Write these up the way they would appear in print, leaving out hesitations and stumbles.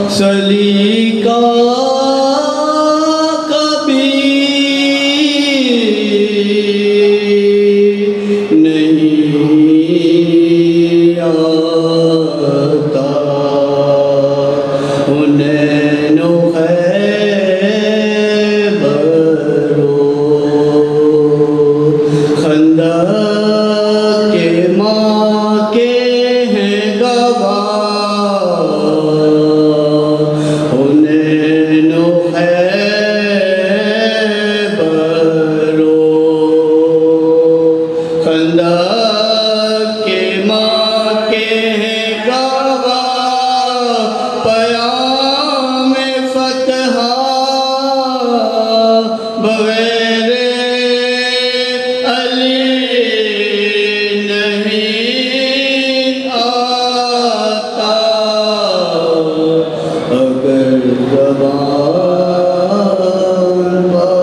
سلیقہ کبھی نہیں آتا حنین و خیبر و خندق کے ماں کے ہیں گواہ حنین و خیبر و خندق کے ماں کے ہیں گواہ پیام فتح بغیر علی نہیں آتا اگر زبان پر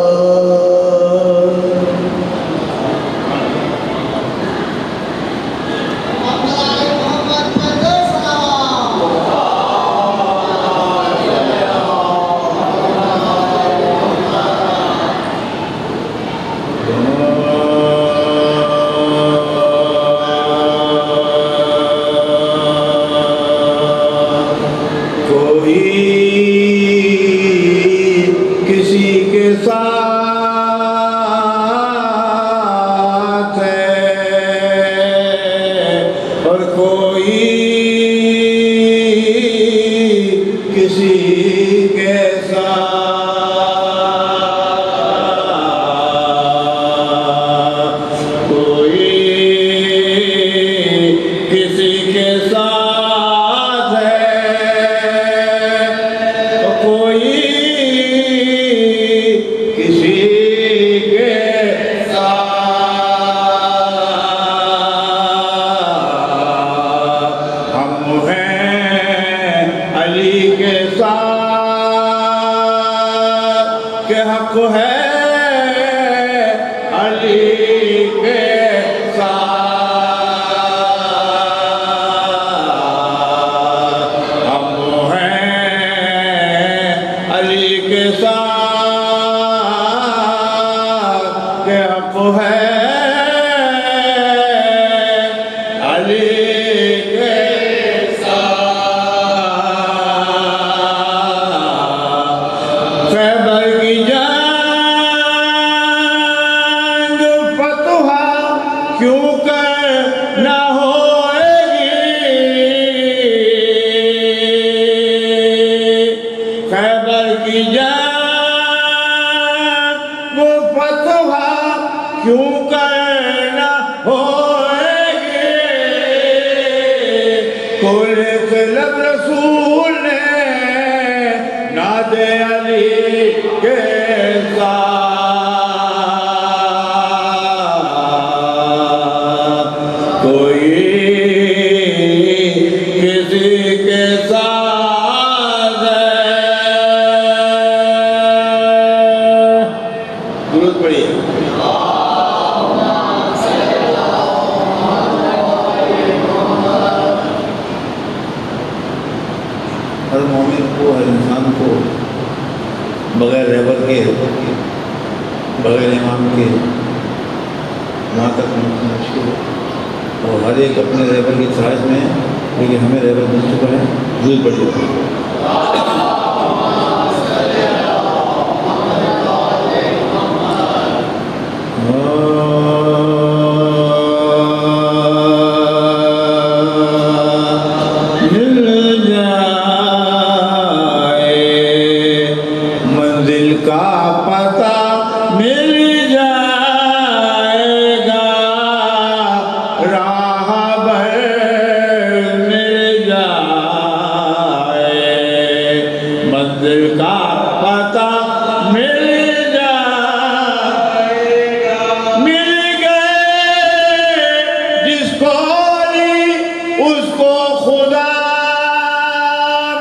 کوئی کسی کے ساتھ ہے اور کوئی کسی کے ساتھ کوئی کسی کے ساتھ ہے کوئی کسی کے ساتھ ہم ہیں علی کے ساتھ کہ حق ہے علی کے ساتھ ہم ہیں علی کے ساتھ کہ حق ہے علی کے ساتھ خیبر کی جنگ فتح کیوں کر نہ ہوئے گی خیبر کی جنگ وہ فتح کیوں کرنا ہوئے گی کل قلب رسول نے ناد علی کے ساتھ کوئی کسی کے ساتھ ہے درود پڑھیے ہر مومن کو ہر انسان کو بغیر رہبر کے بغیر امام کے وہاں تک پہنچنا مشکل ہے اور ہر ایک اپنے رہبر کی تلاش میں ہے لیکن ہمیں رہبر مل چکا ہے درود پڑھیے منزل کا پتہ مل جائے گا راہ بھر مل جائے منزل کا پتہ مل جائے گا مل گئے جس کو علی اس کو خدا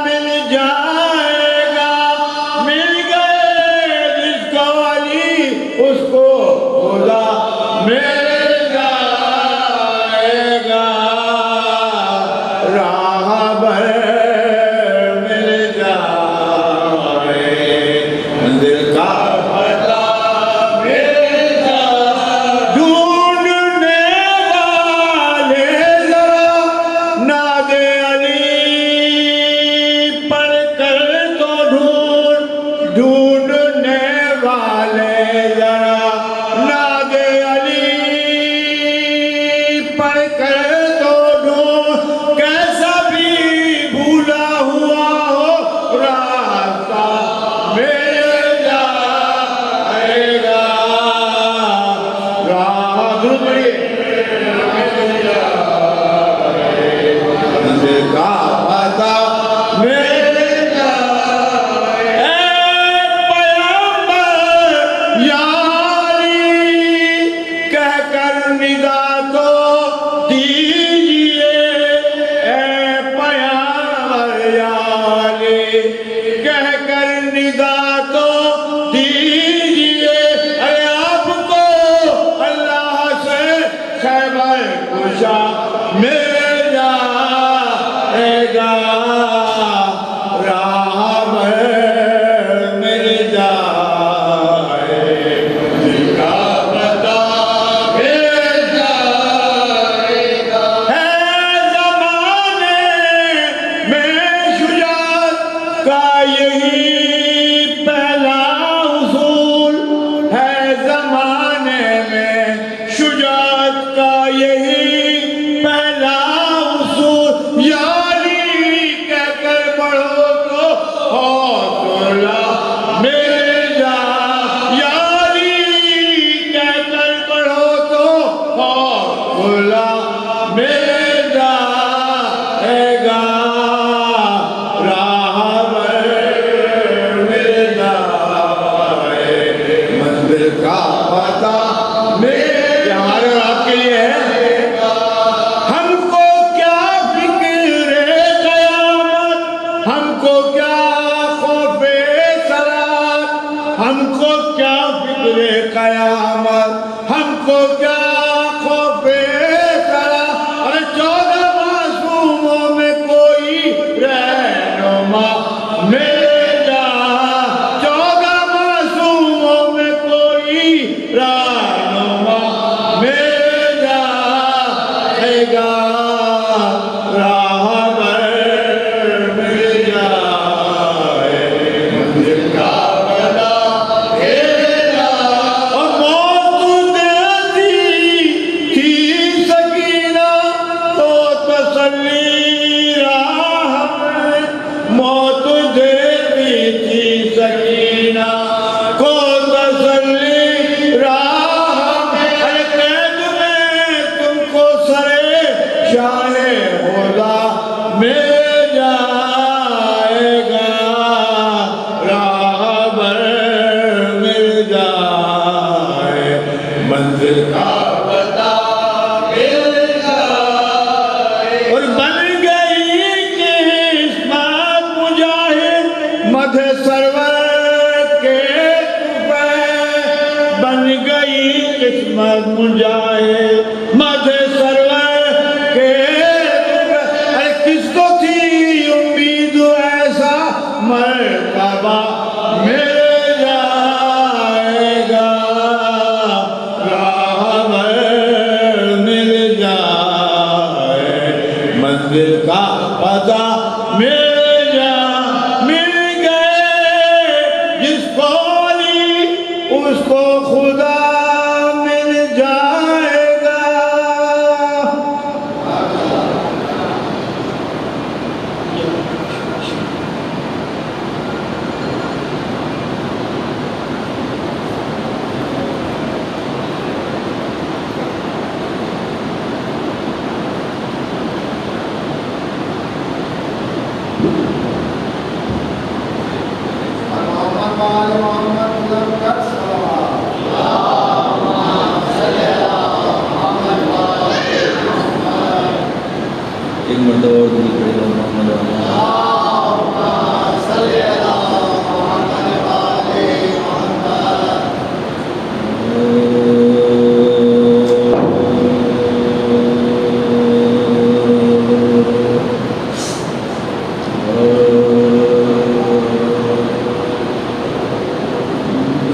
مل جائے گا مل گئے جس کو علی اس کو خدا مل جائے گا راہ بھر مل جائے ڈھونڈنے والے ذرا ناد علی پڑھ کر تو ڈھونڈ کیسا بھی بھولا ہوا ہو راستہ مل جائے گا راہ دھوپڑی منزل کا پتہ مل جائے اے پیغمبر یا علی کہہ کر ندا تو دیجئے اے پیغمبر یا علی کہہ کر ندا تو دیجئے اے آپ کو اللہ سے خیبر کشا مل جائے گا راہ مل جائے گا پتہ مل جائے گا ہے زمانے میں شجاعت کا یہی پہلا اصول ہے زمانے میں شجاعت کا یہی پہلا اصول یا علی کہہ کر بڑھو تو حوصلہ مل جائے یا علی کہہ کر بڑھو تو حوصلہ مل جائے گا راہ مل جائے منزل کا پتہ مل یہ ہمارے اور آپ کے لیے ہے ہم کو کیا فکر قیامت ہم کو کیا خوف سرات ہم کو کیا فکر قیامت ہم کو کیا خوف سرات ارے 14 معصوموں میں کوئی رہنما مل جائے 14 معصوموں میں کوئی رہنما مل جائے گا راہ مل جائے منزل کا پتہ مل جائے اور موت دیتی تھی سکینہ تو تسلی راہ میں موت دیتی تھی سکینہ کو تسلی راہ میں ہر قید میں تم کو سرے شاہ خدا مل جائے گا راہ مل جائے منزل کا پتہ مل جائے اور بن گئی قسمت مجاہد مدح سرور کے طفیل بن گئی قسمت مجاہد مدح سرور کے طفیل ارے کس کو تھی امید ایسا مرتبہ مل جائے گا راہ مل جائے منزل کا پتہ مل گئے جس کو علی اس کو خدا مل جائے گا ایک مرتبہ اور دل پڑے گا محمد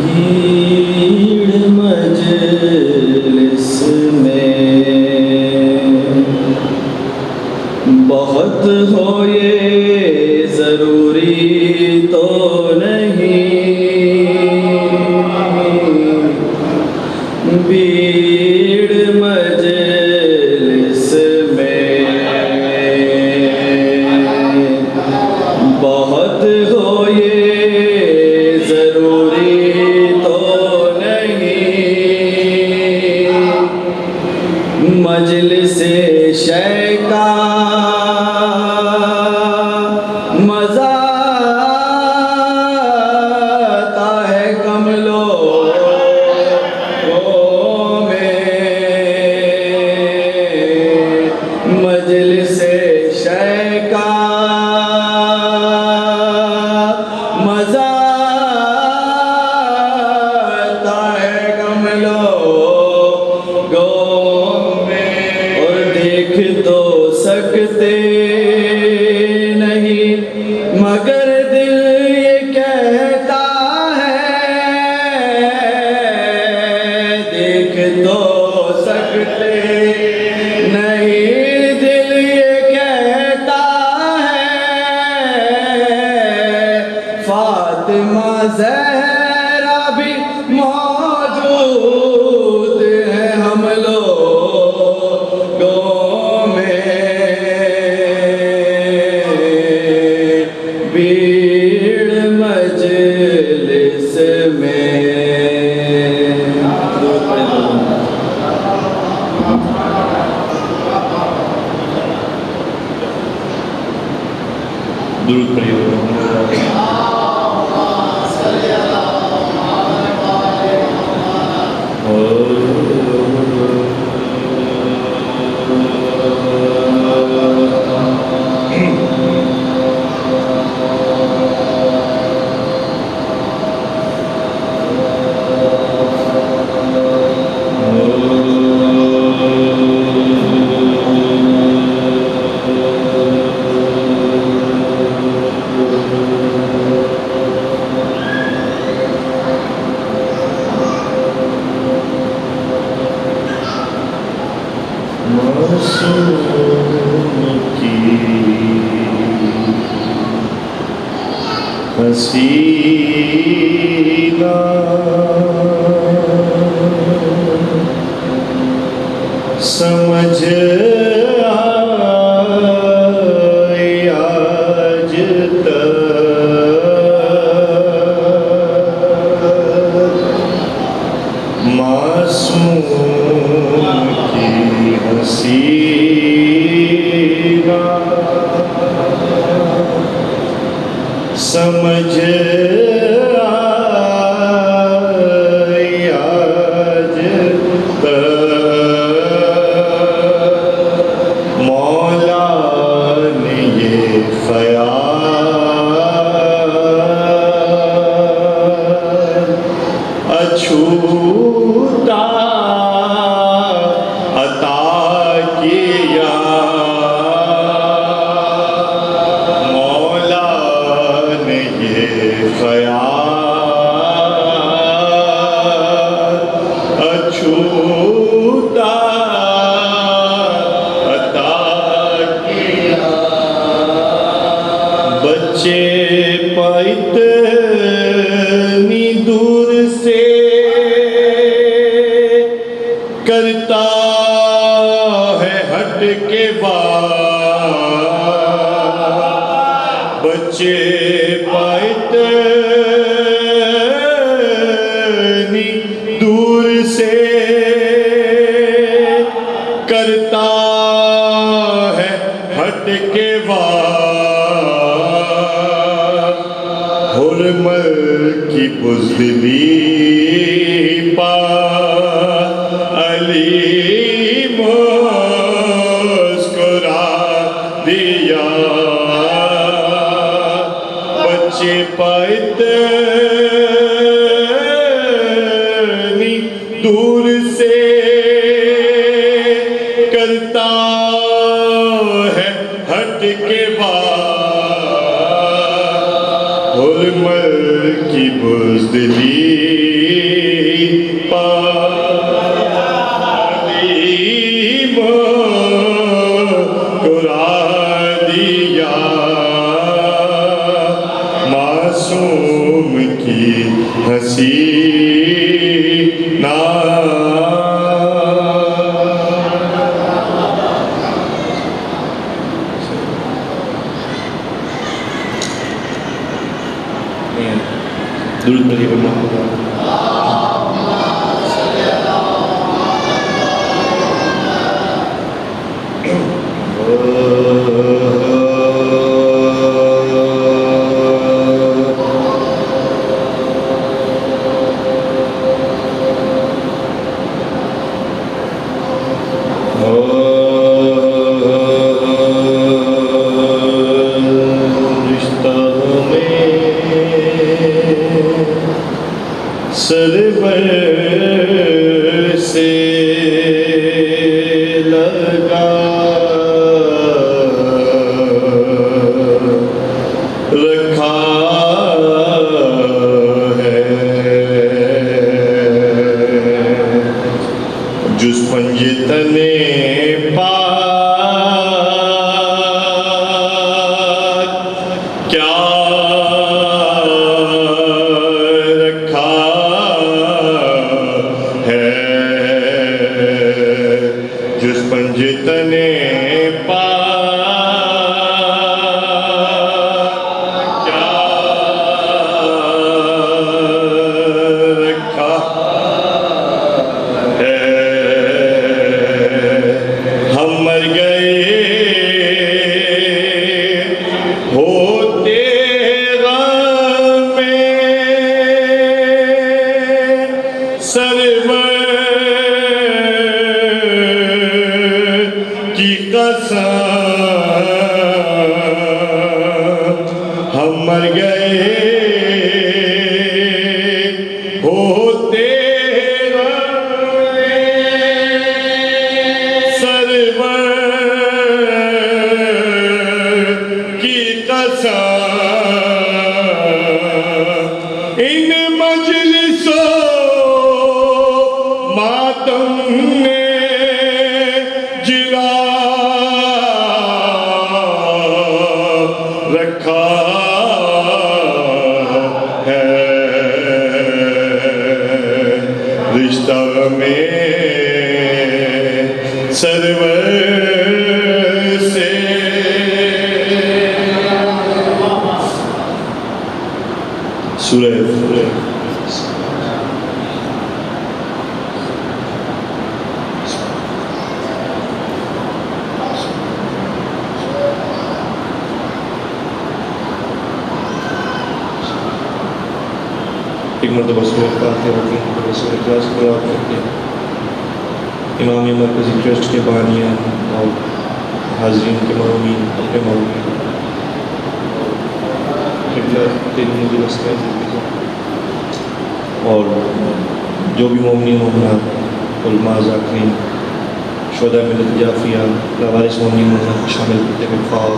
بھیڑ مجلس میں بہت ہو یہ ضروری تو نہیں تو یہ ضروری تو نہیں مجلس شیخ کا مزہ آتا ہے کملوں میں مجلس شیخ کا مزہ آتا ہے کملوں میں اور دیکھ تو سکتے نہیں مگر دل یہ کہتا ہے دیکھ تو سکتے نہیں دل یہ کہتا ہے فاطمہ زہرا بھی موجود ہے ہم لوگوں میں بھیڑ مجلس میں درود پڑھیے حسینہ سمجھ آئی آج تک معصوم کی حسینہ سمجھ آئی آج تک مولا نے یہ خیال اچھوتا عطا کیا خیال اچھوتا عطا کیا بچے اتنی دور سے کرتا ہے ہٹ کے بات بچے دور سے کرتا ہے ہٹ کے وار حرمت کی بزدلی پا علی مسکرا دیا بچے پائت دور سے کرتا ہے ہٹ کے بعد حرمت کی بزدلی پا علی مسکرا دیا معصوم کی حسینہ درود پڑھیے ورنہ سرور سے لگا رکھا ہے جس پنجتن کیا رکھا ہے جس پنجتن کیا رکھا ہے ہم مر گئے ہوتے غم میں سرور کی قسم ہم مر گئے ہوتے غم میں سرور کی قسم ان مجلسوں ماتم نے جلا رکھا ہے رشتہ میں سرور سے سورہ ایک مرتبہ سورہ فاتحہ ہوتی ہے مرتبہ سورہ اخلاص کو یاد کرتے ہیں امام مرکزی ٹرسٹ کے بانیان اور حاضرین کے مرحومین اپنے مرحومین قبلہ تیری مجلس کا اور جو بھی مومنین مومنات علماء ذاکرین شہداء ملت جعفریہ لاوارث مومنین مومنات کو شامل کرتے ہوئے خواب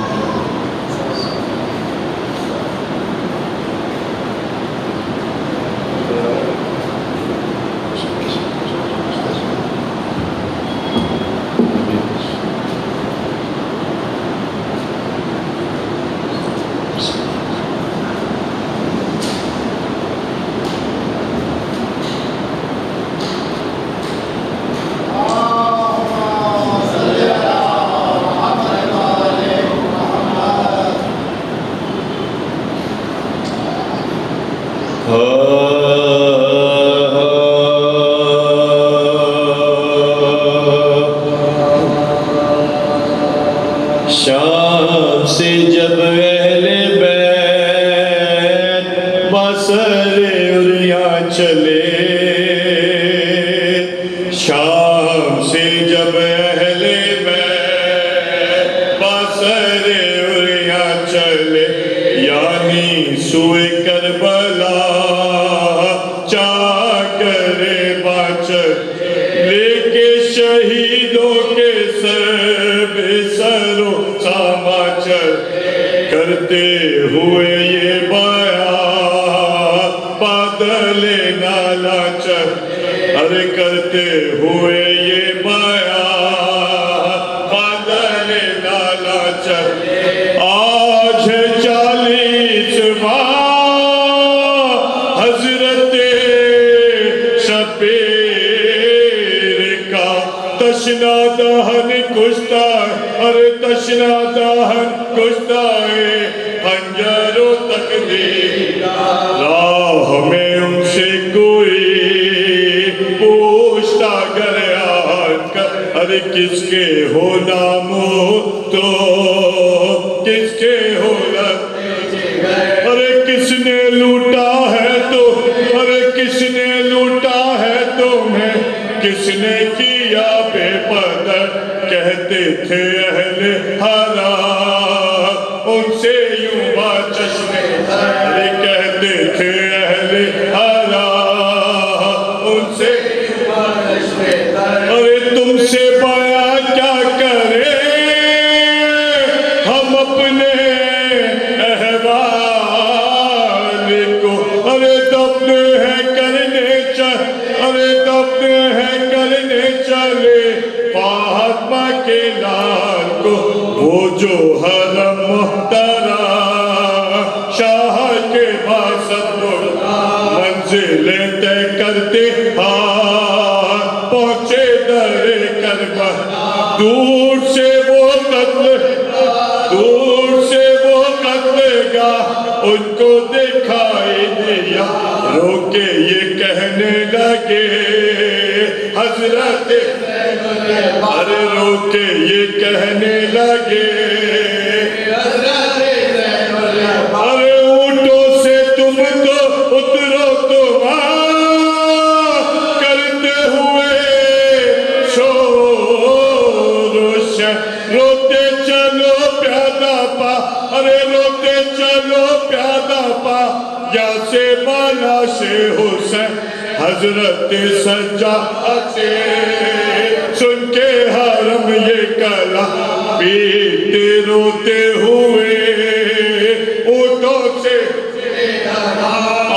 شام سے جب اہل بیت بسر اریاں چلے شام سے جب اہل بیت بسر اریاں چلے یعنی سوئے کربلا چاکر باچر لے کے شہیدوں کے سر بے سروں ساماچر کرتے ہوئے یہ بیان بادل نالاچر ارے کرتے ہوئے یہ بیان بادل نالاچر آج ہے 40واں حضرت شبیر کا تشنا دہن کشتا ارے تشنا دہن کشتا ہے خنجر و تقدیر راہ میں ارے کس کے ہو نامو تو کس کے ہو ارے کس نے لوٹا ہے تو ارے کس نے لوٹا ہے تمہیں کس نے کیا بے پدر کہتے تھے اہل حرام ان سے یوں چشمے ارے کہتے تھے اہل حرام ان سے ارے تم سے بیان کیا کرے ہم اپنے احوال کو ارے دفن ہے کرنے چلے فاطمہ کے لال کو وہ جو حرم محترم شاہ کے باسط منزلیں طے کرتے پہنچے در کربلا دور سے وہ قتل گاہ ان کو دکھائی دیا رو کے یہ کہنے لگے حضرت ارے رو کے یہ کہنے لگے ارے اونٹوں سے تم تو اترو تم کرتے ہوئے شور روتے چلو پیادہ پا ارے روتے چلو پیادہ پا یا سے بالا سے حسین حضرت سجاد سن کے حرم یہ کلام پیتے روتے ہوئے اونٹوں سے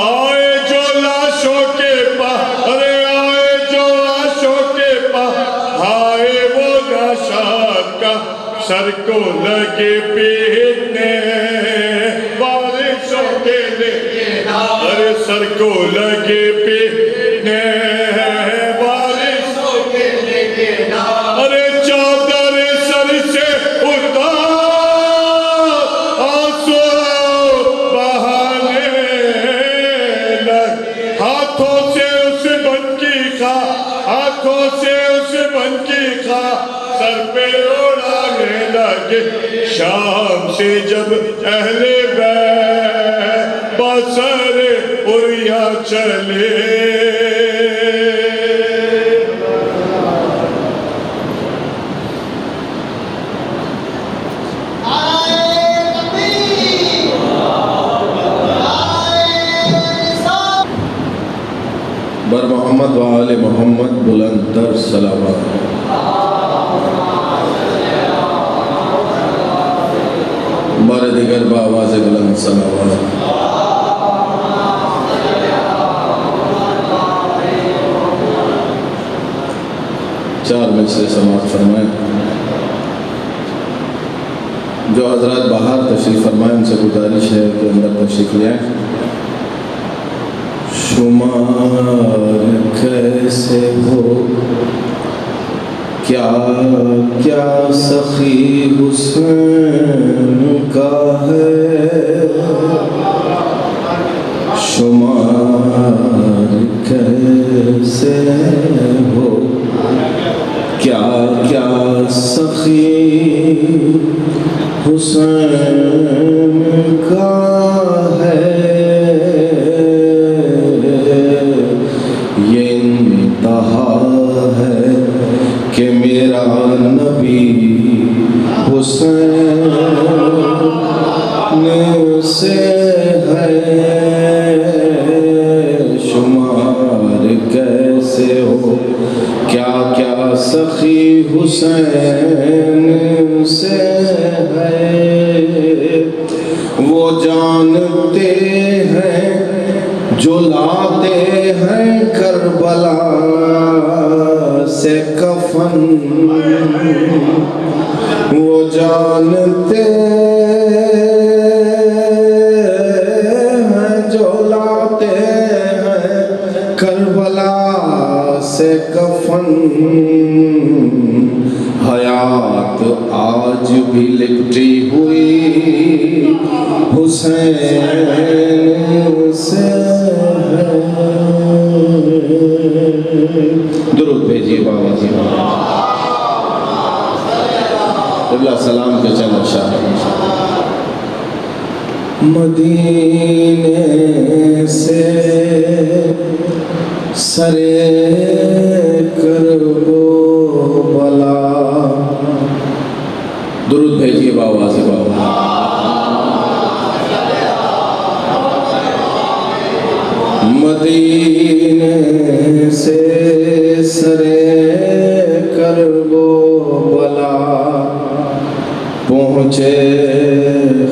آئے جو لاشوں کے پاس ارے آئے جو لاشوں کے پاس آئے وہ نشاد کا سر کو لگے پیٹنے بارشوں کے لیے ارے سر کو لگے پیٹنے بارشوں کے لیے ارے چادر سر سے اتار آنسو بہانے لگ ہاتھوں سے اس بن کی خواہ ہاتھوں سے اس بن کی خواہ سر پہ اڑانے لگے شام سے جب اہل بیت بسر اڑیا چلے بر محمد و آل محمد بلند تر سلامات بار دیگر با آواز بلند سلامات چار مجلس سماعت فرمائیں جو حضرات باہر تشریف فرمائیں ان سے گزارش ہے کہ اندر تشریف لے آئیں شمار کیسے ہو کیا کیا سخی حسین کا ہے شمار کیسے ہو کیا کیا سخی حسین کا ہے کہ میرا نبی حسین سے ہے شمار کیسے ہو کیا کیا سخی حسین سے ہے وہ جانتے ہیں جو لاتے ہیں کربلا سے کفن وہ جانتے ہیں جو لاتے ہیں کربلا سے کفن حیات آج بھی لپٹی ہوئی حسین سے درود بھیجیے بابا جی قبلہ سلام کے چند اشعار مدینے سے سرے کرب و بلا درود بھیجیے بآواز بابا مدینے سے سرے کرب و بلا پہنچے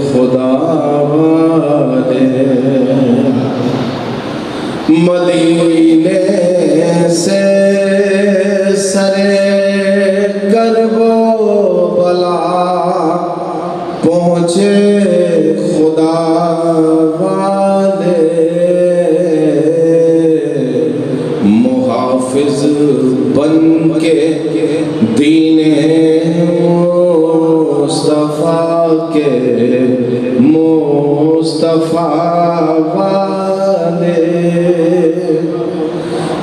خدا والے مدینے سے سرے کرب و بلا پہنچے خدا والے محافظ بن کے دین مصطفیٰ کے مصطفیٰ والے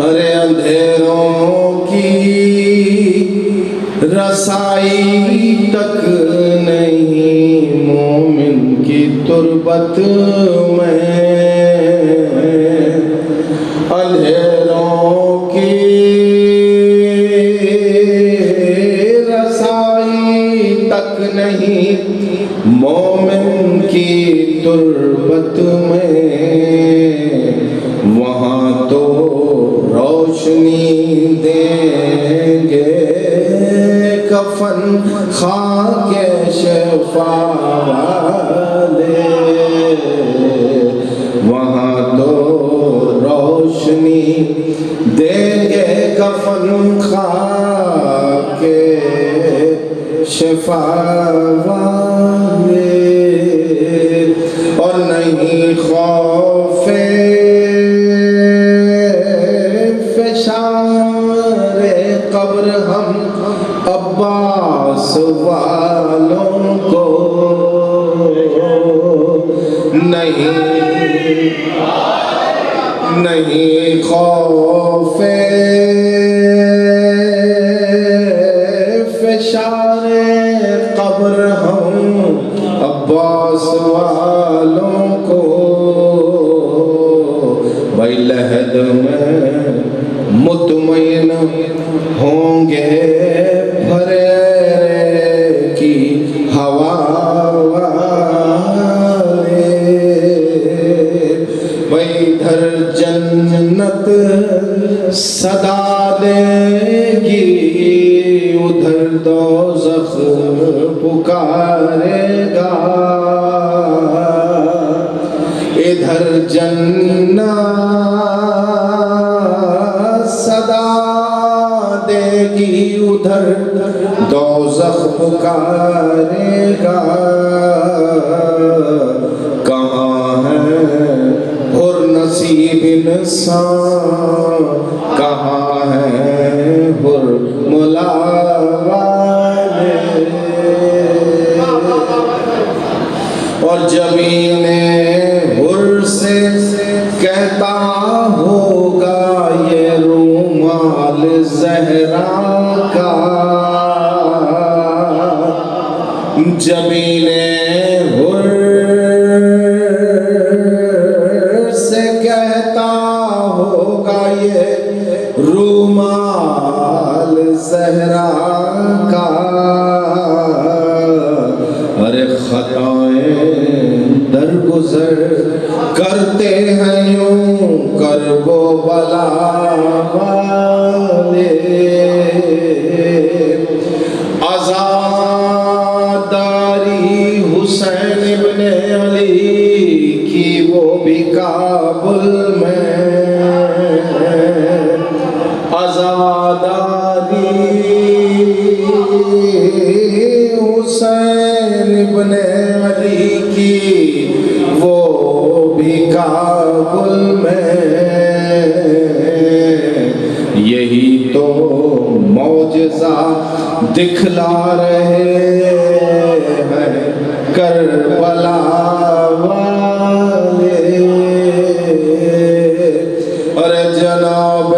ارے اندھیروں کی رسائی تک نہیں مومن کی تربت میں اندھیروں کی رسائی تک نہیں مومن کی تربت میں وہاں تو روشنی دیں گے کفن خاک شفا والے وہاں تو روشنی دیں گے کفن خاک شفا والے اور نہیں خوف فشار قبر ہم عباس والوں کو نہیں خوف فشار قبر ہم عباس والوں کو بھائی لحد میں مطمئن ہوں گے بھرے کی ہوا والے بھائی ادھر جنت صدا دے گی ادھر دوزخ پکارے گا ادھر جنت صدا دے گی ادھر دوزخ پکارے گا کہاں ہے حر نصیب انسان کہاں ہے حر ملا والے اور جبین حر سے کہتا ہوگا یہ رومال زہرا کا جبین حر سے کہتا ہوگا یہ رومال زہرا کا ارے خطائیں درگزر کرتے ہیں یوں کرب و بلا والے عزاداری حسین ابن علی کی وہ بھی کابل میں عزاداری حسین ابن علی کی وہ بھی کابل میں یہی تو معجزہ دکھلا رہے ہیں کربلا والے اور جناب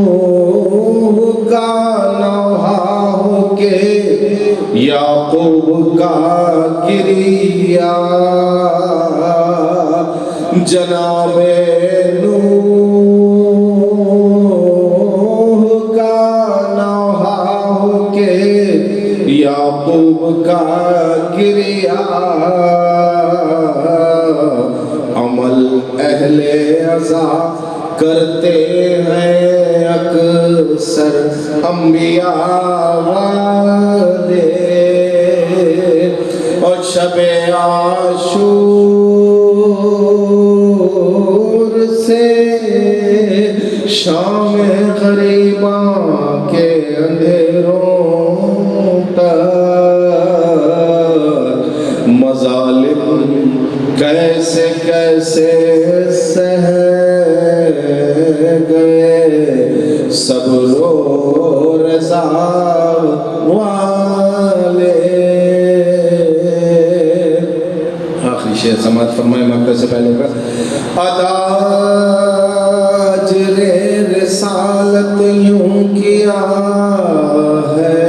نوح کا جناب نوح کا نوحہ ہو کے یعقوب کا گریا عمل اہل عزا کرتے ہیں اکثر انبیاء والے اور شب عاشور سے شام غریباں کے اندھیروں تک مظالم کیسے کیسے سہ گئے صبر و رضا والے. آخری شعر سماعت فرمائے مکہ سے پہلے کا. اداجر رسالت یوں کیا ہے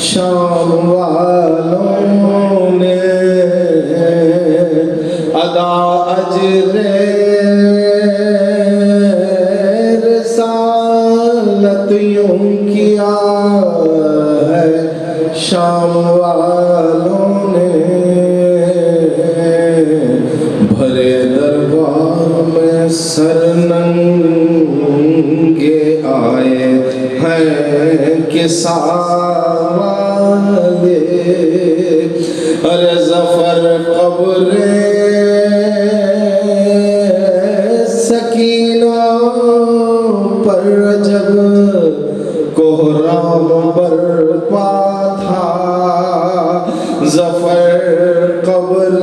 شام والوں نے ادا اجر رسالت یوں کیا ہے شام والوں نے بھرے دربار میں سر ننگے آئے ہیں کسا والے ارے ظفر قبر سکینہ پر جب کوہرام برپا تھا ظفر قبر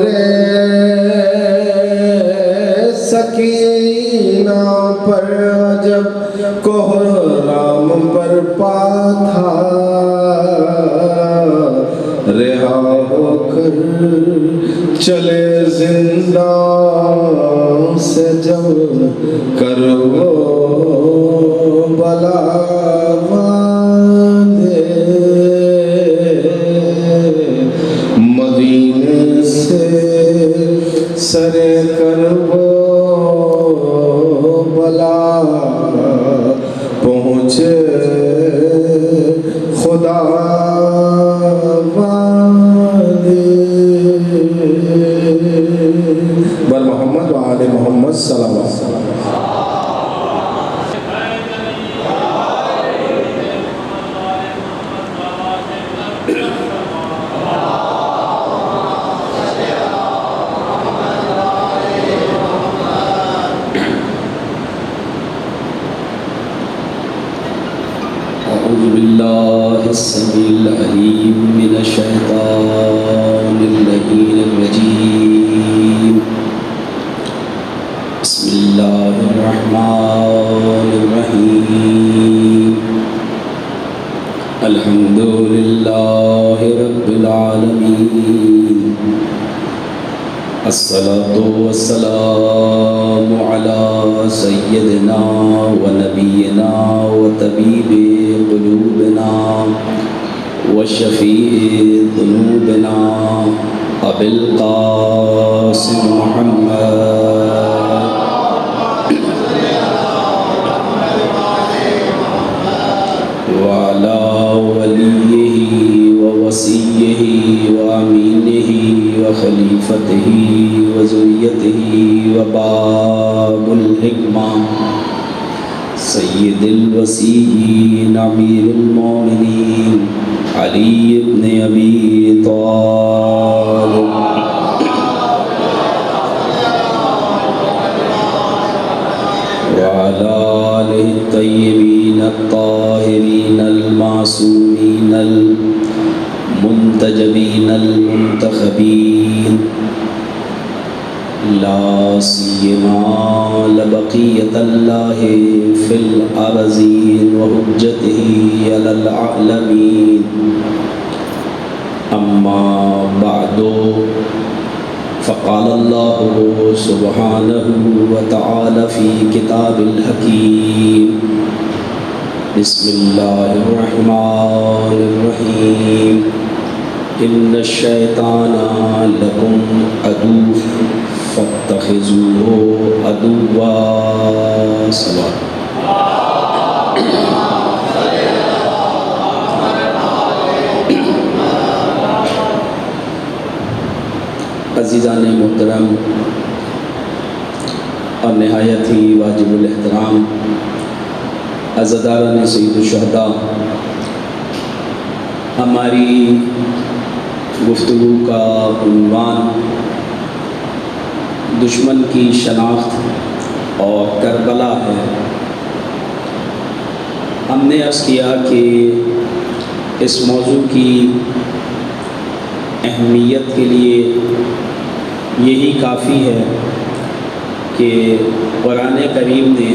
سکینہ پر جب کوہرام برپا تھا رہا ہو کر چلے زندان سے جب کرو بلا والے مدینے سے سر کرو بلا پہنچے خدا بر محمد و آل محمد صلی اللہ علیہ وسلم. أعوذ بالله السميع العليم من الشيطان اللعين الرجيم. بسم الله الرحمن الرحيم. الحمد لله رب العالمين. الصلاة والسلام على سيدنا ونبينا وطبيب قلوبنا وشفيع ذنوبنا أبي القاسم محمد وعلى وليه ووصيه وأمينه وخليفته وذريته وباب الحكمة سيد الوصيين أمير المؤمنين علي بن أبي طالب وعلى آله الطيبين الطاهرين المعصومين المنتجبين المنتخبين لا سيما لبقية الله في الأرضين وحجته على العالمين. أما بعد فقال الله سبحانه وتعالى في كتاب الحكيم. بسم الله الرحمن الرحيم. ان الشیطان لکم عدو فاتخذوه عدوا سوا۔ عزیزان محترم اور نہایت ہی واجب الاحترام عزاداران سید الشہداء، ہماری گفتگو کا عنوان دشمن کی شناخت اور کربلا ہے۔ ہم نے عرض کیا کہ اس موضوع کی اہمیت کے لیے یہی کافی ہے کہ قرآن کریم نے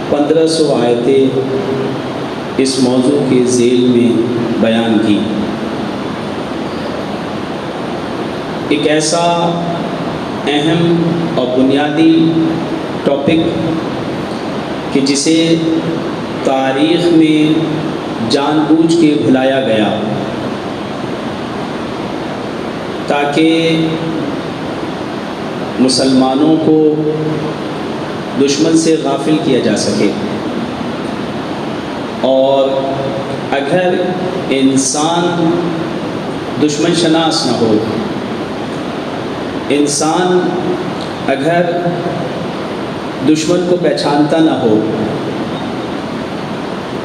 1500 آیتیں اس موضوع کے ذیل میں بیان کی۔ ایک ایسا اہم اور بنیادی ٹاپک کہ جسے تاریخ میں جان بوجھ کے بھلایا گیا تاکہ مسلمانوں کو دشمن سے غافل کیا جا سکے، اور اگر انسان دشمن شناس نہ ہو، انسان اگر دشمن کو پہچانتا نہ ہو،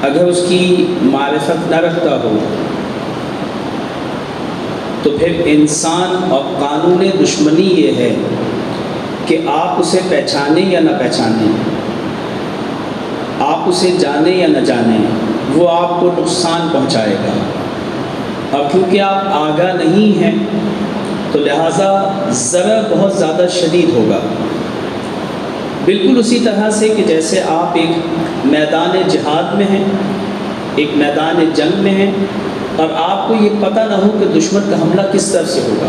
اگر اس کی معرفت نہ رکھتا ہو، تو پھر انسان اور قانون دشمنی یہ ہے کہ آپ اسے پہچانیں یا نہ پہچانیں، آپ اسے جانیں یا نہ جانیں، وہ آپ کو نقصان پہنچائے گا۔ اور کیونکہ آپ آگاہ نہیں ہیں تو لہٰذا ضرر بہت زیادہ شدید ہوگا۔ بالکل اسی طرح سے کہ جیسے آپ ایک میدان جہاد میں ہیں، ایک میدان جنگ میں ہیں، اور آپ کو یہ پتہ نہ ہو کہ دشمن کا حملہ کس طرف سے ہوگا،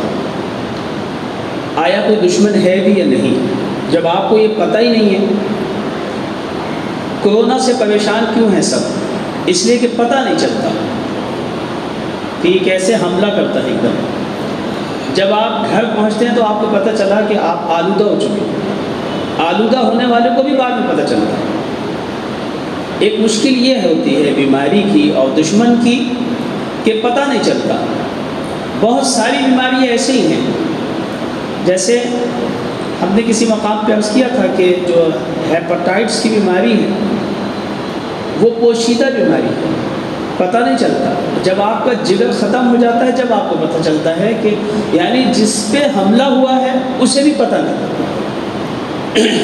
آیا کوئی دشمن ہے بھی یا نہیں۔ جب آپ کو یہ پتہ ہی نہیں ہے، کورونا سے پریشان کیوں ہیں سب؟ اس لیے کہ پتہ نہیں چلتا کہ یہ کیسے حملہ کرتا ہے۔ ایک دم جب آپ گھر پہنچتے ہیں تو آپ کو پتہ چلا کہ آپ آلودہ ہو چکے ہیں، آلودہ ہونے والے کو بھی بعد میں پتہ چلتا ہے۔ ایک مشکل یہ ہوتی ہے بیماری کی اور دشمن کی کہ پتہ نہیں چلتا۔ بہت ساری بیماریاں ایسی ہی ہیں، جیسے ہم نے کسی مقام پہ عرض کیا تھا کہ جو ہیپاٹائٹس کی بیماری ہے وہ پوشیدہ بیماری ہے، پتہ نہیں چلتا۔ جب آپ کا جگر ختم ہو جاتا ہے جب آپ کو پتہ چلتا ہے کہ یعنی جس پہ حملہ ہوا ہے اسے بھی پتہ نہیں،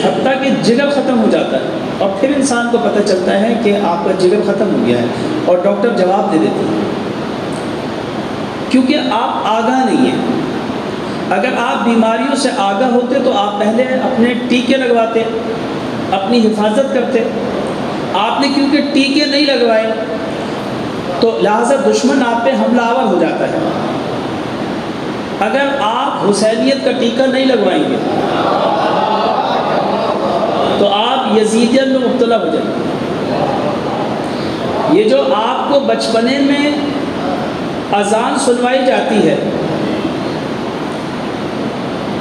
حتیٰ کہ جگر ختم ہو جاتا ہے اور پھر انسان کو پتہ چلتا ہے کہ آپ کا جگر ختم ہو گیا ہے، اور ڈاکٹر جواب دے دیتے ہیں کیونکہ آپ آگاہ نہیں ہیں۔ اگر آپ بیماریوں سے آگاہ ہوتے تو آپ پہلے اپنے ٹیکے لگواتے، اپنی حفاظت کرتے۔ آپ نے کیونکہ ٹیکے نہیں لگوائے تو لہٰذا دشمن آپ پہ حملہ آور ہو جاتا ہے۔ اگر آپ حسینیت کا ٹیکہ نہیں لگوائیں گے تو آپ یزیدیت میں مبتلا ہو جائیں گے۔ یہ جو آپ کو بچپنے میں اذان سنوائی جاتی ہے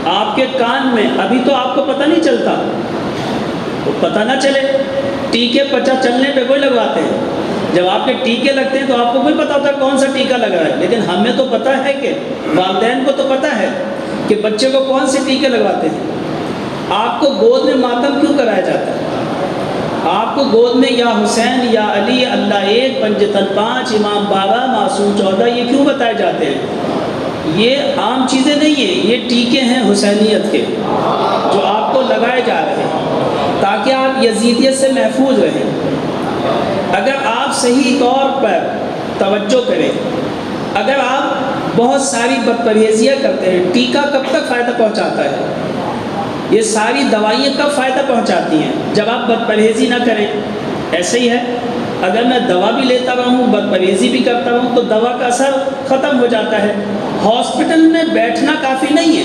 آپ کے کان میں، ابھی تو آپ کو پتہ نہیں چلتا، وہ پتہ نہ چلے، ٹیکے پچا چلنے پہ کوئی لگواتے ہیں۔ جب آپ کے ٹیکے لگتے ہیں تو آپ کو کوئی پتہ ہوتا ہے کون سا ٹیکہ لگ رہا ہے، لیکن ہمیں تو پتہ ہے کہ والدین کو تو پتہ ہے کہ بچے کو کون سے ٹیکے لگواتے ہیں۔ آپ کو گود میں ماتم کیوں کرایا جاتا ہے؟ آپ کو گود میں یا حسین یا علی، اللہ ایک، پنجتن 5، امام 12، معصوم 14، یہ کیوں بتائے جاتے ہیں؟ یہ عام چیزیں نہیں ہیں، یہ ٹیکے ہیں حسینیت کے جو آپ کو لگائے جا رہے ہیں تاکہ آپ یزیدیت سے محفوظ رہیں۔ اگر آپ صحیح طور پر توجہ کریں، اگر آپ بہت ساری بدپرہیزیاں کرتے ہیں، ٹیکہ کب تک فائدہ پہنچاتا ہے؟ یہ ساری دوائیاں کب فائدہ پہنچاتی ہیں؟ جب آپ بدپرہیزی نہ کریں۔ ایسے ہی ہے، اگر میں دوا بھی لیتا رہوں، بدپرہیزی بھی کرتا رہوں تو دوا کا اثر ختم ہو جاتا ہے۔ ہاسپٹل میں بیٹھنا کافی نہیں ہے،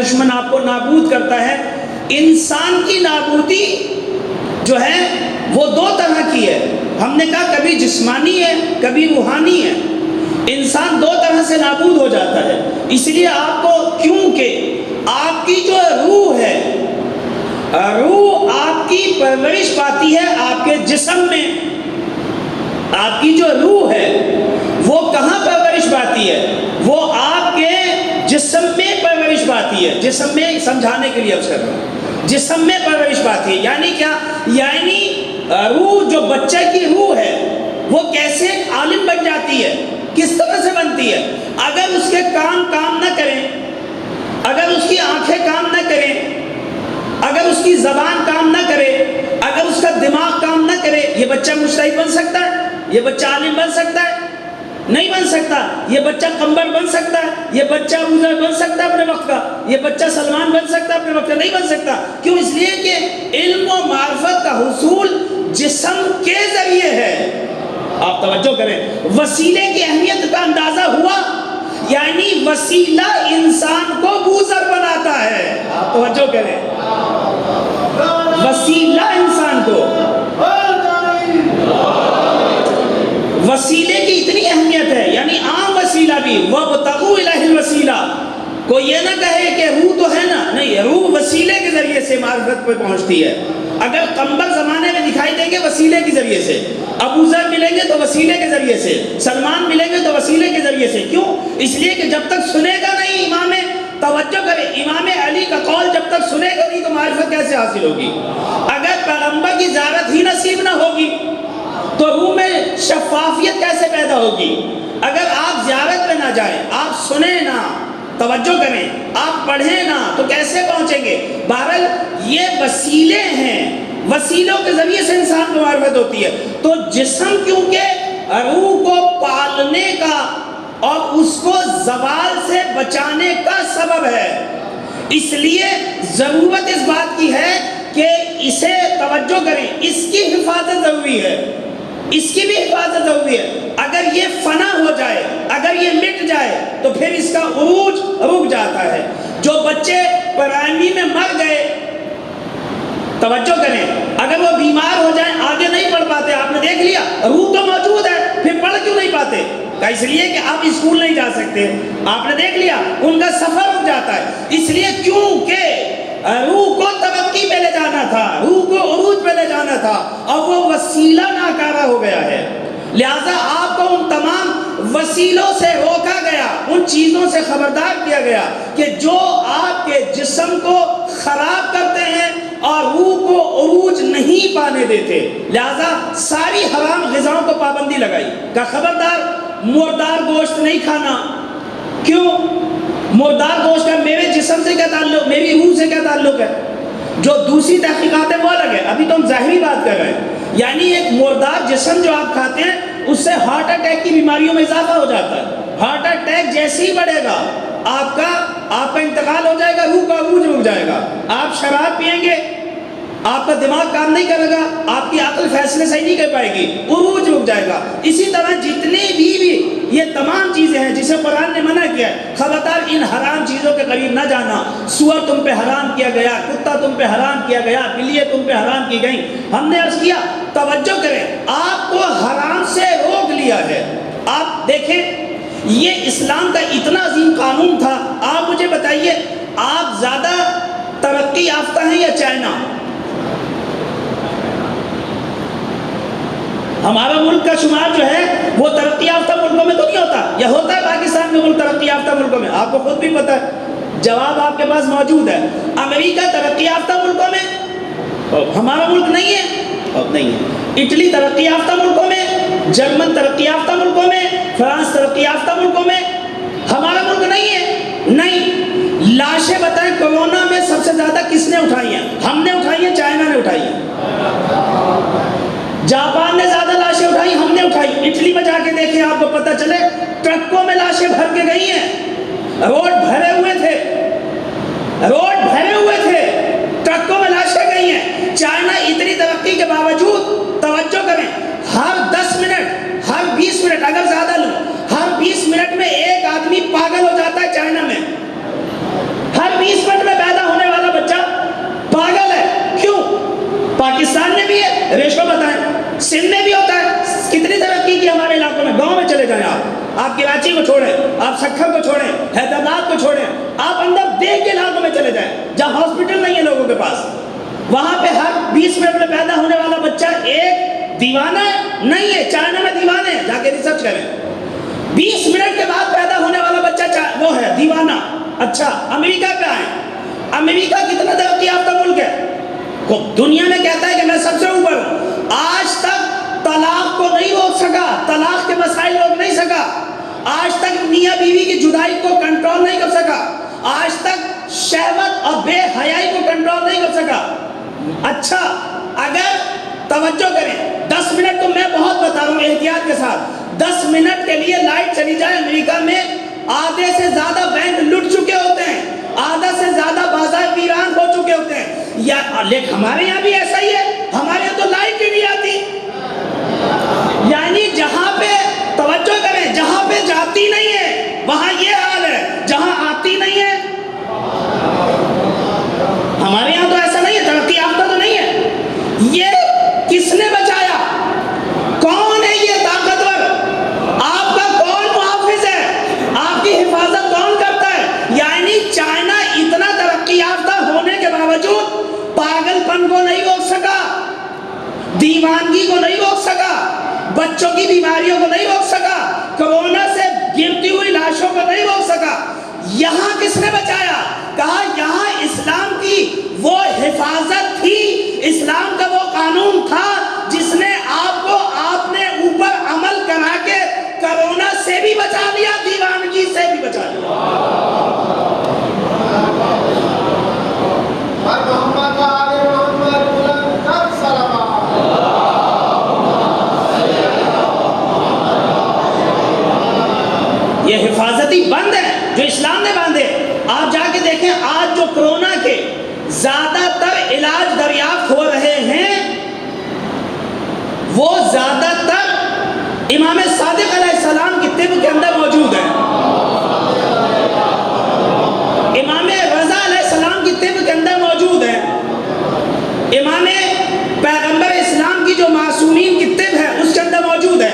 دشمن آپ کو نابود کرتا ہے۔ انسان کی نابودی جو ہے وہ دو طرح کی ہے، ہم نے کہا کبھی جسمانی ہے کبھی روحانی ہے۔ انسان دو طرح سے نابود ہو جاتا ہے، اس لیے آپ کو، کیونکہ آپ کی جو روح ہے، روح آپ کی پرورش پاتی ہے آپ کے جسم میں۔ آپ کی جو روح ہے وہ کہاں پرورش پاتی ہے؟ وہ آپ کے جسم میں پرورش پاتی ہے۔ جسم میں سمجھانے کے لیے کر رہا ہوں، جسم میں پرورش پاتی ہے یعنی کیا؟ یعنی روح، جو بچے کی روح ہے وہ کیسے عالم بن جاتی ہے، کس طرح سے بنتی ہے؟ اگر اس کے کان کام نہ کریں، اگر اس کی آنکھیں کام نہ کریں، اگر اس کی زبان کام نہ کرے، اگر اس کا دماغ کام نہ کرے، یہ بچہ مجتہد بن سکتا ہے؟ یہ بچہ عالم بن سکتا ہے؟ نہیں بن سکتا۔ یہ بچہ قمبر بن سکتا ہے؟ یہ بچہ عزر بن سکتا ہے اپنے وقت کا؟ یہ بچہ سلمان بن سکتا ہے اپنے وقت کا؟ نہیں بن سکتا۔ کیوں؟ اس لیے کہ علم و معرفت کا حصول جسم کے ذریعے ہے۔ آپ توجہ کریں، وسیلے کی اہمیت کا اندازہ ہوا، یعنی وسیلہ انسان کو بوزر بناتا ہے۔ آپ توجہ کریں، وسیلہ انسان کو، وسیلے کی اتنی اہمیت ہے، یعنی عام وسیلہ بھی، وَابْتَغُوا إِلَيْهِ الْوَسِيلَةَ۔ کوئی یہ نہ کہے کہ روح تو ہے نا، نہیں، روح وسیلے کے ذریعے سے معرفت پہ پہنچتی ہے۔ اگر قمبر زمانے میں دکھائی دیں گے وسیلے کے ذریعے سے، ابو ذر ملیں گے تو وسیلے کے ذریعے سے، سلمان ملیں گے تو وسیلے کے ذریعے سے۔ کیوں؟ اس لیے کہ جب تک سنے گا نہیں امام، توجہ کریں، امام علی کا قول جب تک سنے گا نہیں تو معرفت کیسے حاصل ہوگی؟ اگر پیغمبر کی زیارت ہی نصیب نہ ہوگی تو روح میں شفافیت کیسے پیدا ہوگی؟ اگر آپ زیارت میں نہ جائیں، آپ سنیں نہ، توجہ کریں، آپ پڑھیں نہ، تو کیسے پہنچیں گے؟ بہرحال یہ وسیلے ہیں، وسیلوں کے ذریعے سے انسان کو معرفت ہوتی ہے۔ تو جسم کیونکہ روح کو پالنے کا اور اس کو زوال سے بچانے کا سبب ہے، اس لیے ضرورت اس بات کی ہے کہ اسے، توجہ کریں، اس کی حفاظت ضروری ہے، اس کی بھی حفاظت ضروری ہے۔ اگر یہ فنا ہو جائے، اگر یہ مٹ جائے تو پھر اس کا عروج رک جاتا ہے۔ جو بچے پرائمری میں مر گئے، توجہ کریں، اگر وہ بیمار ہو جائیں، آگے نہیں پڑھ پاتے، آپ نے دیکھ لیا روح تو موجود ہے، پھر پڑھ کیوں نہیں پاتے؟ اس لیے کہ آپ اسکول نہیں جا سکتے، آپ نے دیکھ لیا ان کا سفر رک جاتا ہے۔ اس لیے کیونکہ روح کو ترقی پہ لے جانا تھا، روح کو عروج پہ لے جانا تھا، اور وہ وسیلہ ناکارہ ہو گیا ہے، لہذا آپ کو ان تمام وسیلوں سے روکا گیا، ان چیزوں سے خبردار کیا گیا کہ جو آپ کے جسم کو خراب کرتے ہیں اور روح کو عروج نہیں پانے دیتے، لہذا ساری حرام غذاؤں کو پابندی لگائی کہ خبردار مردار گوشت نہیں کھانا۔ کیوں؟ مردار گوشت کا میرے جسم سے کیا تعلق، میری روح سے کیا تعلق ہے؟ جو دوسری تحقیقات ہے وہ الگ ہے، ابھی تو ہم ظاہری بات کر رہے ہیں۔ یعنی ایک مردار جسم جو آپ کھاتے ہیں اس سے ہارٹ اٹیک کی بیماریوں میں اضافہ ہو جاتا ہے۔ ہارٹ اٹیک جیسے ہی بڑھے گا آپ کا انتقال ہو جائے گا، روح کا عروج رک جائے گا۔ آپ شراب پیئیں گے، آپ کا دماغ کام نہیں کرے گا، آپ کی عقل فیصلے صحیح نہیں کر پائے گی، عروج رک جائے گا۔ اسی طرح جتنی بھی یہ تمام چیزیں ہیں جسے قرآن نے منع کیا ہے، خبردار ان حرام چیزوں کے قریب نہ جانا۔ سور تم پہ حرام کیا گیا، کتا تم پہ حرام کیا گیا، بلیاں تم پہ حرام کی گئیں۔ ہم نے عرض کیا، توجہ کریں، آپ کو حرام سے روک لیا ہے۔ آپ دیکھیں، یہ اسلام کا اتنا عظیم قانون تھا۔ آپ مجھے بتائیے، آپ زیادہ ترقی یافتہ ہیں یا چائنا؟ ہمارا ملک کا شمار جو ہے وہ ترقی یافتہ ملکوں میں تو نہیں ہوتا، یا ہوتا ہے پاکستان میں ملک ترقی یافتہ ملکوں میں؟ آپ کو خود بھی پتہ ہے، جواب آپ کے پاس موجود ہے۔ امریکہ ترقی یافتہ ملکوں میں، ہمارا ملک نہیں ہے، اب نہیں ہے۔ اٹلی ترقی یافتہ ملکوں میں، جرمن ترقی یافتہ ملکوں میں، فرانس ترقی یافتہ ملکوں میں، ہمارا ملک نہیں ہے۔ نہیں، لاشیں بتائیں کورونا میں سب سے زیادہ کس نے اٹھائی ہیں؟ ہم نے اٹھائی ہیں، چائنا نے اٹھائی ہیں؟ جاپان نے زیادہ لاشیں اٹھائی، ہم نے اٹھائی۔ اٹلی میں جا کے دیکھیں، آپ کو پتہ چلے ٹرکوں میں لاشیں بھر کے گئی ہیں، روڈ بھرے ہوئے تھے، روڈ بھرے ہوئے تھے، ٹرکوں میں لاشیں گئی ہیں۔ چائنا اتنی ترقی کے باوجود، توجہ کریں، ہر 10 منٹ، ہر 20 منٹ، اگر زیادہ لوں، ہر 20 منٹ میں ایک آدمی پاگل آپ کراچی کو چھوڑیں, آپ سکھر کو چھوڑیں, حیدرآباد کو چھوڑیں, آپ اندر دیکھ کے علاقوں میں چلے جائیں جہاں ہاسپٹل نہیں ہے لوگوں کے پاس, وہاں پہ ہر 20 منٹ میں پیدا ہونے والا بچہ ایک دیوانہ ہے. نہیں ہے, چائنا میں دیوانے ہیں, جا کے ریسرچ کریں. 20 منٹ کے بعد پیدا ہونے والا بچہ وہ ہے دیوانہ. اچھا امریکہ پہ آئیں, امریکہ کتنا ترقی یافتہ ملک ہے, دنیا میں کہتا ہے کہ میں سب سے اوپر ہوں. آج تک طلاق کو نہیں روک سکا, طلاق کے مسائل روک نہیں سکا. آج تک میاں بیوی کی جدائی کو کنٹرول نہیں کر سکا. آج تک شہوت اور بے حیائی کو کنٹرول نہیں کر سکا. اچھا اگر توجہ کریں, 10 منٹ تو میں بہت بتا رہا ہوں احتیاط کے ساتھ, 10 منٹ کے لیے لائٹ چلی جائے امریکہ میں, آدھے سے زیادہ بینک لٹ چکے ہوتے ہیں, آدھا سے زیادہ بازار ویران ہو چکے ہوتے ہیں. یا لیکن ہمارے یہاں بھی ایسا ہی ہے, ہمارے یہاں تو لائٹ ہی نہیں آتی. یعنی جہاں پہ توجہ کریں, جہاں پہ جاتی نہیں ہے وہاں یہ حال ہے, جہاں آتی نہیں ہے. ہمارے یہاں تو ایسا نہیں ہے, ترقی یافتہ تو نہیں ہے. یہ کس نے بچایا؟ کون ہے یہ طاقتور؟ آپ کا کون محافظ ہے؟ آپ کی حفاظت کون کرتا ہے؟ یعنی چائنا اتنا ترقی یافتہ ہونے کے باوجود پاگل پن کو نہیں روک سکا, دیوانگی کو نہیں روک سکا, بچوں کی بیماریوں کو نہیں روک سکا, کورونا سے گرتی ہوئی لاشوں کو نہیں روک سکا. یہاں کس نے بچایا؟ کہا یہاں اسلام کی وہ حفاظت تھی, اسلام کا وہ قانون تھا جس نے آپ کو آپ نے اوپر عمل کرا کے کورونا سے بھی بچا لیا, دیوانگی سے بھی بچا لیا. یہ حفاظتی بند ہے جو اسلام نے باندھے. آپ جا کے دیکھیں آج جو کرونا کے زیادہ تر علاج دریافت ہو رہے ہیں وہ زیادہ تر امام صادق علیہ السلام کی طب کے اندر موجود ہے. امام رضا علیہ السلام کی طب کے اندر موجود ہے. امام پیغمبر اسلام کی جو معصومین کی طب ہے اس کے اندر موجود ہے.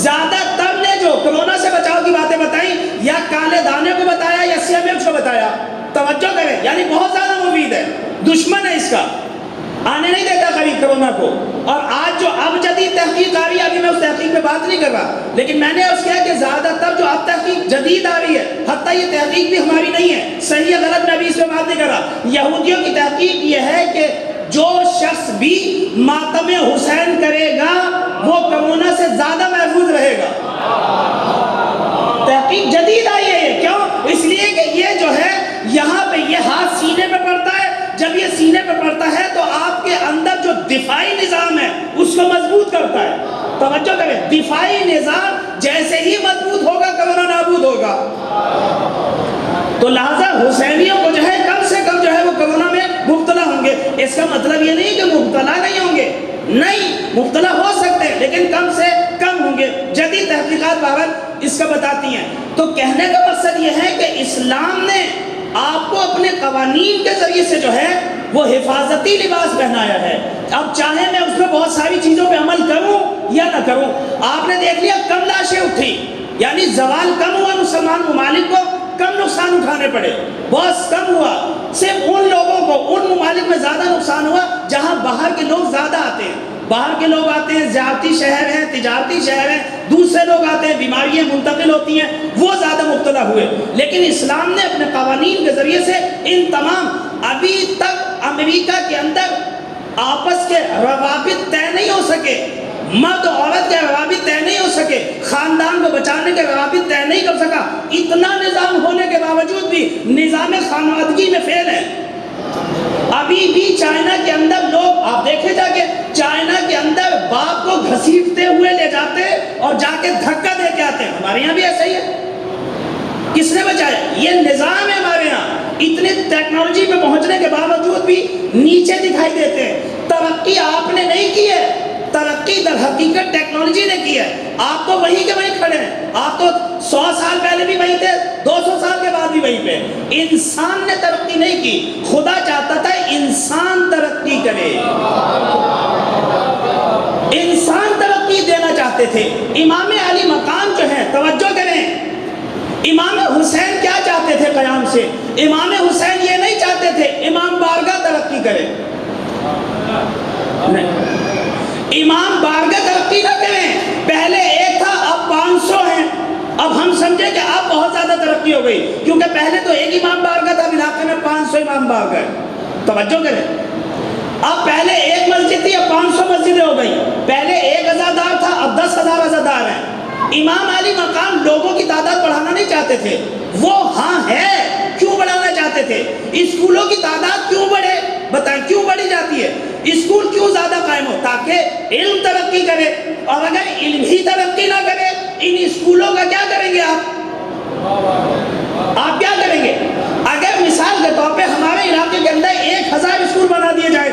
زیادہ تر نے جو کرونا سے بچاؤ کی باتیں بتائیں یا کالے دانے کو بتایا یا سیاہ مرچ کو بتایا. توجہ کریں, یعنی بہت زیادہ مفید ہے, دشمن ہے اس کا, آنے نہیں دیتا قریب کرونا کو. اور آج جو اب جدید تحقیق آ رہی ہے, ابھی میں اس تحقیق پہ بات نہیں کر رہا, لیکن میں نے اس کیا کہ زیادہ تر جو اب تحقیق جدید آ رہی ہے, حتیٰ یہ تحقیق بھی ہماری نہیں ہے, صحیح ہے غلط میں ابھی اس پہ بات نہیں کر رہا. یہودیوں کی تحقیق یہ ہے کہ جو شخص بھی ماتم حسین کرے گا وہ کرونا سے زیادہ محفوظ رہے گا. تحقیق جدید آئی ہے. یہ کیوں؟ اس لیے کہ یہ جو ہے یہاں پہ یہ ہاتھ سینے پہ پڑتا ہے, جب یہ سینے پہ پڑتا ہے تو آپ کے اندر جو دفاعی نظام ہے اس کو مضبوط کرتا ہے. توجہ کریں, دفاعی نظام جیسے ہی مضبوط ہوگا کرونا نابود ہوگا. تو لہذا حسینیوں کو جو ہے کم سے کم جو ہے وہ کرونا میں مبتلا ہوں گے. اس کا مطلب یہ نہیں کہ مبتلا نہیں ہوں گے, نہیں, مبتلا ہو سکتے ہیں لیکن کم سے کم ہوں گے. جدید تحقیقات باہر اس کا بتاتی ہیں. تو کہنے کا مقصد یہ ہے کہ اسلام نے آپ کو اپنے قوانین کے ذریعے سے جو ہے وہ حفاظتی لباس پہنایا ہے. اب چاہے میں اس میں بہت ساری چیزوں پہ عمل کروں یا نہ کروں. آپ نے دیکھ لیا کم لاشیں اٹھی, یعنی زوال کم ہوا, مسلمان ممالک کو کم نقصان اٹھانے پڑے, بہت کم ہوا. صرف ان لوگوں کو ان ممالک میں زیادہ نقصان ہوا جہاں باہر کے لوگ زیادہ آتے ہیں. باہر کے لوگ آتے ہیں, زیارتی شہر ہیں, تجارتی شہر ہیں, دوسرے لوگ آتے ہیں, بیماریاں منتقل ہوتی ہیں, وہ زیادہ مبتلا ہوئے. لیکن اسلام نے اپنے قوانین کے ذریعے سے ان تمام, ابھی تک امریکہ کے اندر آپس کے روابط طے نہیں ہو سکے, مرد و عورت کے روابط طے نہیں ہو سکے, خاندان کو بچانے کے روابط طے نہیں کر سکا. اتنا نظام ہونے کے باوجود بھی نظام خانوادگی میں فیل ہے. ابھی بھی چائنا کے اندر لوگ, آپ دیکھیں جا کے چائنا کے اندر باپ کو گھسیٹتے ہوئے لے جاتے اور جا کے دھکا دے کے آتے ہیں. ہمارے یہاں بھی ایسا ہی ہے. کس نے بچایا؟ یہ نظام ہے ہمارے یہاں. اتنے ٹیکنالوجی پہ پہنچنے کے باوجود بھی نیچے دکھائی دیتے ہیں. ترقی آپ نے نہیں کی ہے, ترقی در حقیقت ٹیکنالوجی نے کی ہے. آپ تو وہیں کے وہیں کھڑے ہیں. آپ تو 100 سال پہلے بھی وہیں تھے, 200 سال کے بعد بھی وہیں پہ. انسان نے ترقی نہیں کی. خدا چاہتا تھا انسان ترقی کرے, انسان ترقی دینا چاہتے تھے. امام علی مقام جو ہے توجہ کریں، امام حسین کیا چاہتے تھے قیام سے؟ امام حسین یہ نہیں چاہتے تھے امام بارگاہ ترقی کرے، نہیں، امام بارگاہ ترقی نہ کریں، پہلے ایک تھا اب 500 ہیں، اب ہم سمجھے کہ اب بہت زیادہ ترقی ہو گئی، کیونکہ پہلے تو ایک امام بارگاہ تھا، اب علاقے میں 500 امام بارگاہ، توجہ کریں، اب پہلے ایک مسجد تھی اب 500 مسجدیں ہو گئی، پہلے ایک عزادار تھا اب 10,000 عزادار ہیں۔ امام علی مقام لوگوں کی تعداد بڑھانا نہیں چاہتے تھے، وہ ہاں ہے، کیوں بڑھانا چاہتے تھے؟ اسکولوں کی تعداد کیوں بڑھے؟ بتائیں کیوں بڑھی جاتی ہے؟ اسکول کیوں زیادہ قائم ہو؟ تاکہ علم ترقی کرے، اور اگر علم ہی ترقی نہ کرے ان اسکولوں کا کیا کریں گے آپ کیا کریں گے؟ اگر مثال کے طور پہ ہمارے علاقے کے اندر 1,000 اسکول بنا دیے جائے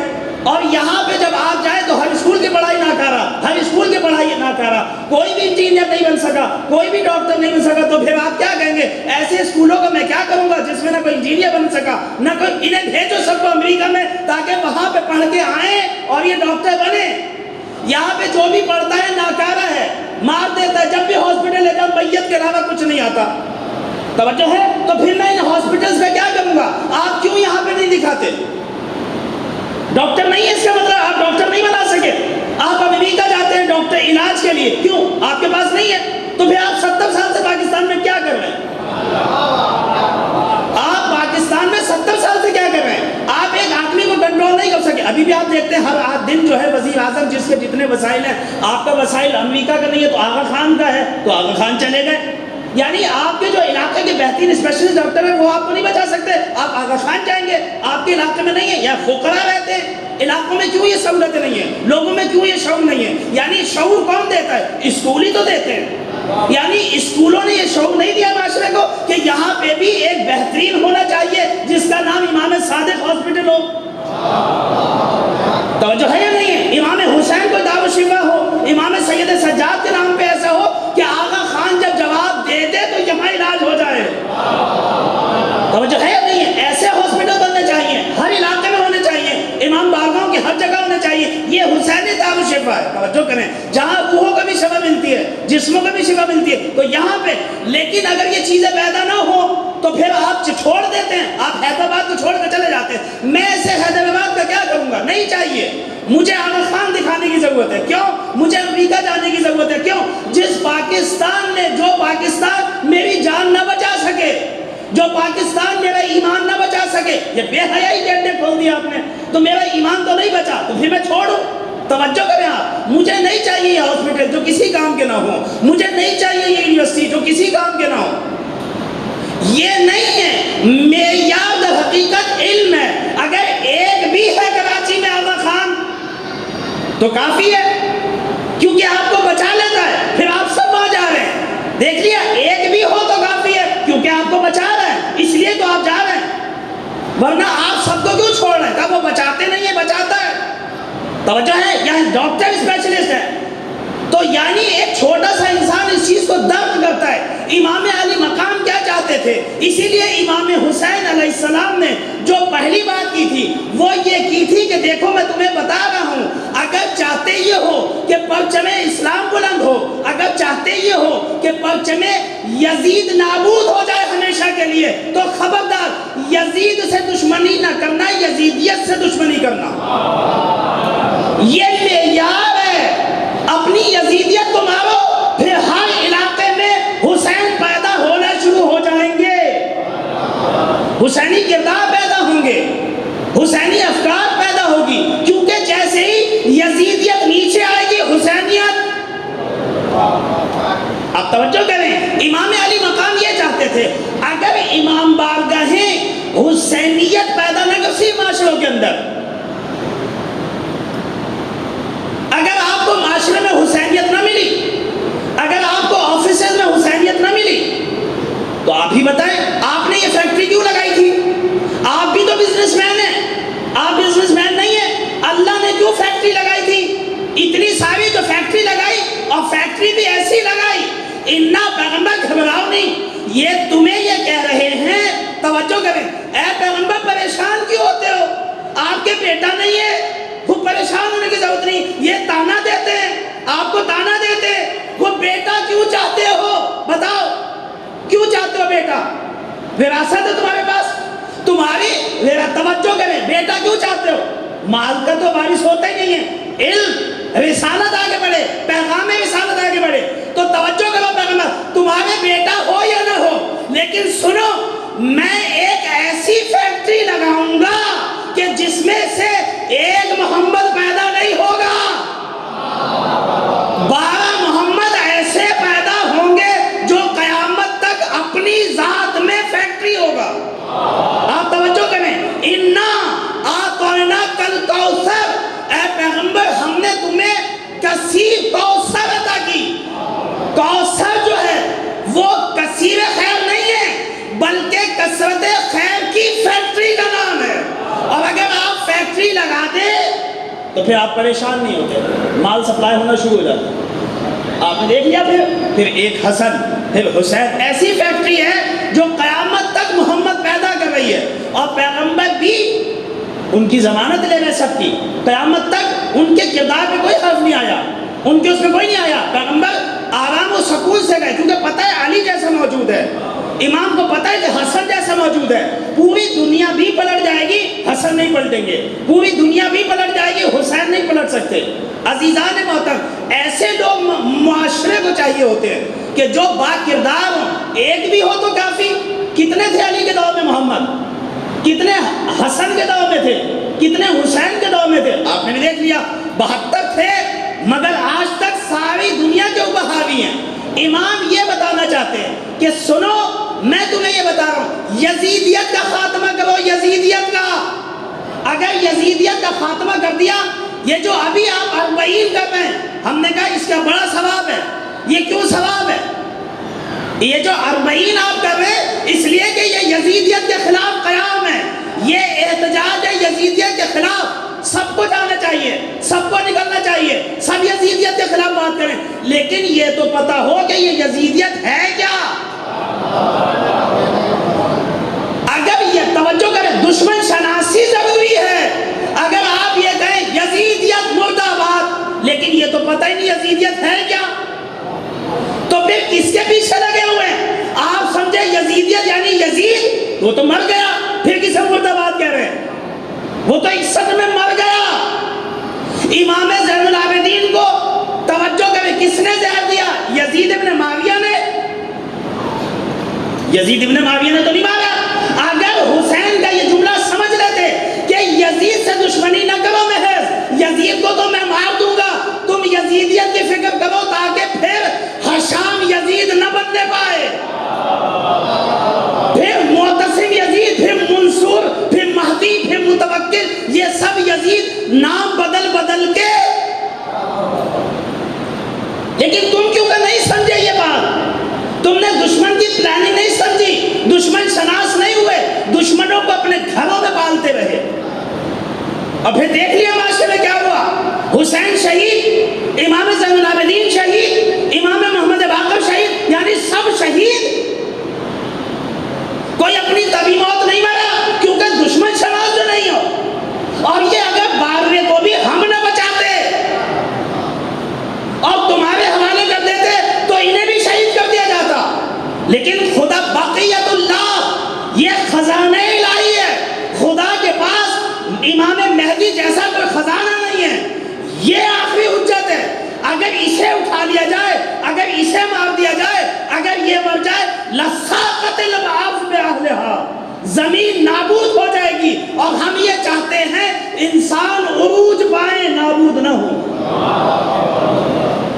اور یہاں پہ جب آپ جائیں تو ہر اسکول کی پڑھائی ناکارہ، ہر اسکول کی پڑھائی ناکارہ، کوئی بھی انجینئر نہیں بن سکا، کوئی بھی ڈاکٹر نہیں بن سکا، تو پھر آپ کیا کہیں گے؟ ایسے اسکولوں کا میں کیا کروں گا جس میں نہ کوئی انجینئر بن سکا، نہ کوئی، انہیں بھیجو سب کو امریکہ میں تاکہ وہاں پہ پڑھ کے آئیں اور یہ ڈاکٹر بنے۔ یہاں پہ جو بھی پڑھتا ہے ناکارہ ہے، مار دیتا ہے، جب بھی ہاسپٹل لے جاؤ میت کے علاوہ کچھ نہیں آتا، توجہ ہے؟ تو پھر میں ان ہاسپٹلز کا کیا کروں گا؟ آپ کیوں یہاں پہ نہیں دکھاتے؟ ڈاکٹر نہیں ہے اس کا مطلب آپ ڈاکٹر نہیں بنا سکے، آپ امریکہ جاتے ہیں ڈاکٹر علاج کے لیے، کیوں؟ آپ کے پاس نہیں ہے، تو پھر آپ 70 سال سے پاکستان میں کیا کر رہے ہیں؟ آپ پاکستان میں 70 سال سے کیا کر رہے ہیں؟ آپ ایک آدمی کو کنٹرول نہیں کر سکے۔ ابھی بھی آپ دیکھتے ہیں ہر دن جو ہے وزیر اعظم جس کے جتنے وسائل ہیں، آپ کا وسائل امریکہ کا نہیں ہے تو آغا خان کا ہے، تو آغا خان چلے گئے، یعنی آپ کے جو علاقے کے بہترین اسپیشلسٹ ڈاکٹر ہیں وہ آپ کو نہیں بچا سکتے، آپ آغا خان جائیں گے، آپ کے علاقے میں نہیں ہے، یا فقراء رہتے ہیں علاقوں میں، کیوں یہ سہولتیں نہیں ہیں؟ لوگوں میں کیوں یہ شعور نہیں ہے؟ یعنی شعور کون دیتا ہے؟ اسکول ہی تو دیتے ہیں، یعنی اسکولوں نے یہ شعور نہیں دیا معاشرے کو کہ یہاں پہ بھی ایک بہترین ہونا چاہیے جس کا نام امام صادق ہاسپٹل ہو، توجہ ہے یا نہیں ہے؟ امام حسین کو دار الشفا ہو، امام سید سجاد کے نام پہ ایسا ہو کہ آغا خان جب جواب دے دے تو یہاں علاج ہو جائے، توجہ ہے یا نہیں ہے؟ ایسے ہاسپٹل بننے چاہیے، ہر علاقے میں ہونے چاہیے، امام بارگاہوں کی ہر جگہ ہونے چاہیے، یہ حسینی دار الشفا ہے، توجہ کریں، جہاں روحوں کو بھی شفا ملتی ہے، جسموں کو بھی شفا ملتی ہے، تو یہاں پہ، لیکن اگر یہ چیزیں پیدا نہ ہو تو پھر آپ چھوڑ دیتے ہیں، آپ حیدرآباد کو چھوڑ کر چلے جاتے ہیں۔ میں ایسے حیدرآباد کا کیا کروں گا؟ نہیں چاہیے، مجھے آغا خان دکھانے کی ضرورت ہے، کیوں؟ مجھے امریکہ جانے کی ضرورت ہے، کیوں؟ جس پاکستان نے، جو پاکستان میری جان نہ بچا سکے، جو پاکستان میرا ایمان نہ بچا سکے، یہ بے حیائی کے اڈے کھول دیا آپ نے، تو میرا ایمان تو نہیں بچا، تو پھر میں چھوڑوں؟ توجہ کریں آپ، مجھے نہیں چاہیے یہ ہاسپٹل جو کسی کام کے نہ ہو، مجھے نہیں چاہیے یہ یونیورسٹی جو کسی کام کے نہ ہو، یہ نہیں ہے معیار حقیقت علم ہے۔ اگر ایک بھی ہے کراچی میں آغا خان تو کافی ہے، کیونکہ آپ کو بچا لیتا ہے، پھر آپ سب وہاں جا رہے ہیں، دیکھ لیا، ایک بھی ہو تو کافی ہے کیونکہ آپ کو بچا رہا ہے، اس لیے تو آپ جا رہے ہیں، ورنہ آپ سب کو کیوں چھوڑ رہے ہیں؟ کہا وہ بچاتے نہیں ہے، بچاتا ہے، توجہ ہے؟ یہاں ڈاکٹر اسپیشلسٹ ہے، تو یعنی ایک چھوٹا سا انسان اس چیز کو درک کرتا ہے۔ امام علی مقام کیا چاہتے تھے؟ اسی لیے امام حسین علیہ السلام نے جو پہلی بات کی تھی وہ یہ کی تھی کہ دیکھو میں تمہیں بتا رہا ہوں، اگر چاہتے یہ ہو کہ پرچم اسلام بلند ہو، اگر چاہتے یہ ہو کہ پرچم یزید نابود ہو جائے ہمیشہ کے لیے، تو خبردار یزید سے دشمنی نہ کرنا، یزیدیت سے دشمنی کرنا، یہ معیار ہے۔ اپنی یزیدیت کو مارو، پھر ہر علاقے میں حسین پیدا ہونا شروع ہو جائیں گے، حسینی کردار پیدا ہوں گے، حسینی افکار پیدا ہوگی، کیونکہ جیسے ہی یزیدیت نیچے آئے گی حسینیت۔ اب توجہ کریں، امام علی مقام یہ چاہتے تھے اگر امام بارگاہیں حسینیت پیدا نہ کرسی معاشروں کے اندر، اگر آپ کو معاشرے میں حسینیت نہ ملی، اگر آپ کو آفیسز میں حسینیت نہ ملی، تو آپ ہی بتائیں آپ نے یہ فیکٹری کیوں لگائی تھی؟ آپ بھی تو بزنس مین ہیں، آپ بزنس مین نہیں ہیں، اللہ نے کیوں فیکٹری لگائی تھی؟ اتنی ساری جو فیکٹری لگائی، اور فیکٹری بھی ایسی لگائی، انا پیغمبر گھبراؤ نہیں، یہ تمہیں یہ کہہ رہے ہیں، توجہ کریں، اے پیغمبر پریشان کیوں ہوتے ہو؟ آپ کے بیٹا نہیں ہے، وہ پریشان ہونے کی ضرورت نہیں، یہ تانا دیتے ہیں، آپ کو تانا دیتے ہیں، وہ بیٹا کیوں چاہتے ہو؟ بتاؤ کیوں چاہتے ہو بیٹا؟ وراثت ہے تمہارے پاس، تمہاری توجہ کریں، بیٹا کیوں چاہتے ہو؟ مال کا تو وارث ہوتا ہی نہیں ہے، علم رسالت آگے بڑھے، پیغام رسالت آگے بڑھے، تو توجہ کرو پیغمبر، تمہارے بیٹا ہو یا نہ ہو، لیکن سنو میں ایک ایسی فیکٹری لگاؤں گا کہ جس میں سے ایک محمد پیدا نہیں ہوگا، 12 محمد ایسے پیدا ہوں گے جو قیامت تک اپنی ذات میں فیکٹری ہوگا۔ آپ توجہ کریں، اِنَّا أَعْطَيْنَاكَ الْكَوْثَرَ، اے پیغمبر ہم نے تمہیں کثیر کوثر عطا کی۔ کوثر جو ہے وہ کثیر خیر نہیں ہے بلکہ کثرت خیر کی فیکٹری کا نام ہے، اور اگر آپ فیکٹری لگا دیں تو پھر آپ پریشان نہیں ہوتے، مال سپلائی ہونا شروع ہو جاتا ہے۔ آپ نے دیکھ لیا پھر ایک حسن پھر حسین، ایسی فیکٹری ہے جو قیامت تک محمد پیدا کر رہی ہے، اور پیغمبر بھی ان کی ضمانت لے رہے سب کی، قیامت تک ان کے کردار پہ کوئی حرف نہیں آیا، ان کے اس میں کوئی نہیں آیا، پیغمبر آرام و سکون سے گئے، کیونکہ پتہ ہے علی جیسا موجود ہے، امام کو پتہ ہے کہ حسن جیسا موجود ہے، پوری دنیا بھی پلٹ جائے گی حسن نہیں پلٹیں گے، پوری دنیا بھی پلٹ جائے گی حسین نہیں پلٹ سکتے۔ عزیزان محترم، ایسے لوگ معاشرے کو چاہیے ہوتے ہیں کہ جو با کردار ہوں، ایک بھی ہو تو کافی۔ کتنے تھے علی کے دور میں محمد، کتنے حسن کے دور میں تھے، کتنے حسین کے دور میں تھے؟ آپ نے بھی دیکھ لیا 72 تھے، مگر آج تک ساری دنیا کے اوپر حاوی ہیں۔ امام یہ بتانا چاہتے ہیں کہ سنو میں تمہیں یہ بتا رہا ہوں، یزیدیت کا خاتمہ کرو، یزیدیت کا۔ اگر یزیدیت کا خاتمہ کر دیا، یہ جو ابھی آپ 40 کر رہے ہیں، ہم نے کہا اس کا بڑا ثواب ہے۔ یہ کیوں ثواب ہے؟ یہ جو 40 آپ کر رہے ہیں اس لیے کہ یہ یزیدیت کے خلاف قیام ہے، یہ احتجاج ہے یزیدیت کے خلاف۔ سب کو جانا چاہیے، سب کو نکلنا چاہیے، سب یزیدیت کے خلاف بات کریں، لیکن یہ تو پتہ ہو کہ یہ یزیدیت ہے کیا۔ اگر یہ توجہ کریں، دشمن شناسی ضروری ہے۔ اگر آپ یہ کہیں یزیدیت مرد آباد، لیکن یہ تو پتہ ہی نہیں یزیدیت ہے کیا، تو پھر کس کے پیچھے لگے ہوئے ہیں؟ آپ سمجھے یزیدیت یعنی یزید وہ تو مر گیا، پھر کسے مرد آباد کہہ رہے ہیں؟ وہ تو 61 میں مر گیا۔ امام زین العابدین کو توجہ کریں کس نے زہر دیا؟ یزید ابن معاویہ نے۔ یزید ابن معاویہ نے تو نہیں مارا۔ اگر حسین کا یہ جملہ سمجھ لیتے کہ یزید سے دشمنی نہ کرو محض، یزید کو تو میں مار دوں گا، تم یزیدیت کی فکر کرو تاکہ پھر حشام یزید نہ بننے پائے، پھر معتصم یزید، پھر منصور، پھر مہدی، پھر متوکل، یہ سب یزید نام بدل بدل کے۔ لیکن تم کیوں کہ نہیں سمجھے یہ بات، تم نے دشمن کی پلاننگ نہیں سمجھی، دشمن شناس نہیں ہوئے، دشمنوں کو اپنے گھروں میں پالتے رہے۔ اور پھر دیکھ لیا معاشرے میں کیا ہوا، حسین شہید، امام زین العابدین شہید، امام محمد باقر شہید، یعنی سب شہید۔ کوئی اپنی طبی موت نہیں مرا کیونکہ دشمن شناس جو نہیں ہو۔ اور یہ اگر 12 کو بھی ہم نہ بچاتے اور تمہارے حوالے کر دیتے تو انہیں بھی شہید کر دیا جاتا، لیکن خدا بقیت اللہ، یہ خزانہ الہی ہے، خدا کے پاس امام مہدی جیسا کوئی خزانہ نہیں ہے، یہ آخری حجت ہے۔ اگر اسے اٹھا لیا جائے، اگر اسے مار دیا جائے، اگر یہ مر جائے، لساقت الارض باہلہا، زمین نابود ہو جائے گی، اور ہم یہ چاہتے ہیں انسان عروج پائے، نابود نہ ہو۔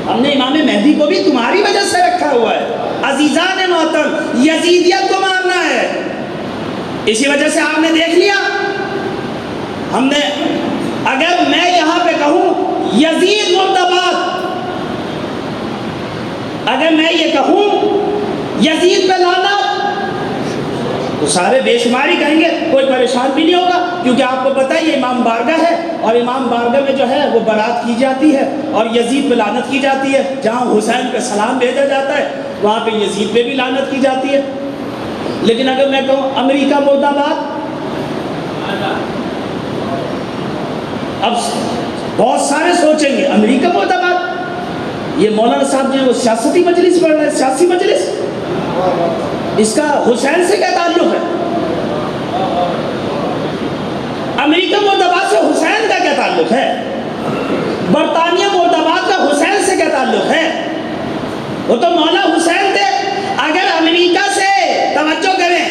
ہم نے امام مہدی کو بھی تمہاری وجہ سے رکھا ہوا ہے۔ عزیزان محترم، یزیدیت کو مارنا ہے، اسی وجہ سے آپ نے دیکھ لیا، ہم نے اگر میں یہاں پہ کہوں یزید مرد آباد، اگر میں یہ کہوں یزید پہ لعنت، تو سارے بے شماری کہیں گے، کوئی پریشان بھی نہیں ہوگا، کیونکہ آپ کو پتہ ہے یہ امام بارگاہ ہے، اور امام بارگاہ میں جو ہے وہ برات کی جاتی ہے اور یزید پہ لعنت کی جاتی ہے۔ جہاں حسین پہ سلام بھیجا جاتا ہے وہاں پہ یزید پہ بھی لعنت کی جاتی ہے۔ لیکن اگر میں کہوں امریکہ مرد آباد، اب بہت سارے سوچیں گے امریکہ مرد آباد، یہ مولانا صاحب جو ہے وہ سیاستی مجلس پڑھ رہے ہیں، سیاسی مجلس، اس کا حسین سے کیا تعلق ہے؟ امریکہ مرد آباد سے حسین کا کیا تعلق ہے؟ برطانیہ مرد آباد کا حسین سے کیا تعلق ہے؟ وہ تو مولا حسین تھے۔ اگر امریکہ سے، توجہ کریں،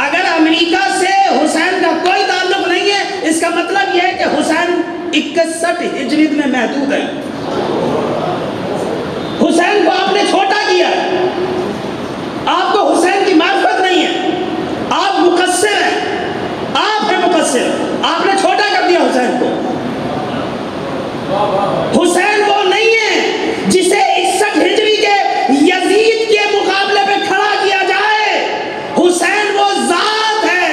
اگر امریکہ سے حسین کا کوئی تعلق نہیں ہے، اس کا مطلب یہ ہے کہ حسین 61 ہجری میں محدود ہے۔ حسین کو آپ نے چھوٹا کیا، آپ کو حسین کی معرفت نہیں ہے، آپ مقصر ہیں، آپ ہیں مقصر، آپ نے چھوٹا کر دیا حسین کو۔ حسین وہ نہیں ہے جسے 61 ہجری کے یزید کے مقابلے پہ کھڑا کیا جائے۔ حسین وہ ذات ہے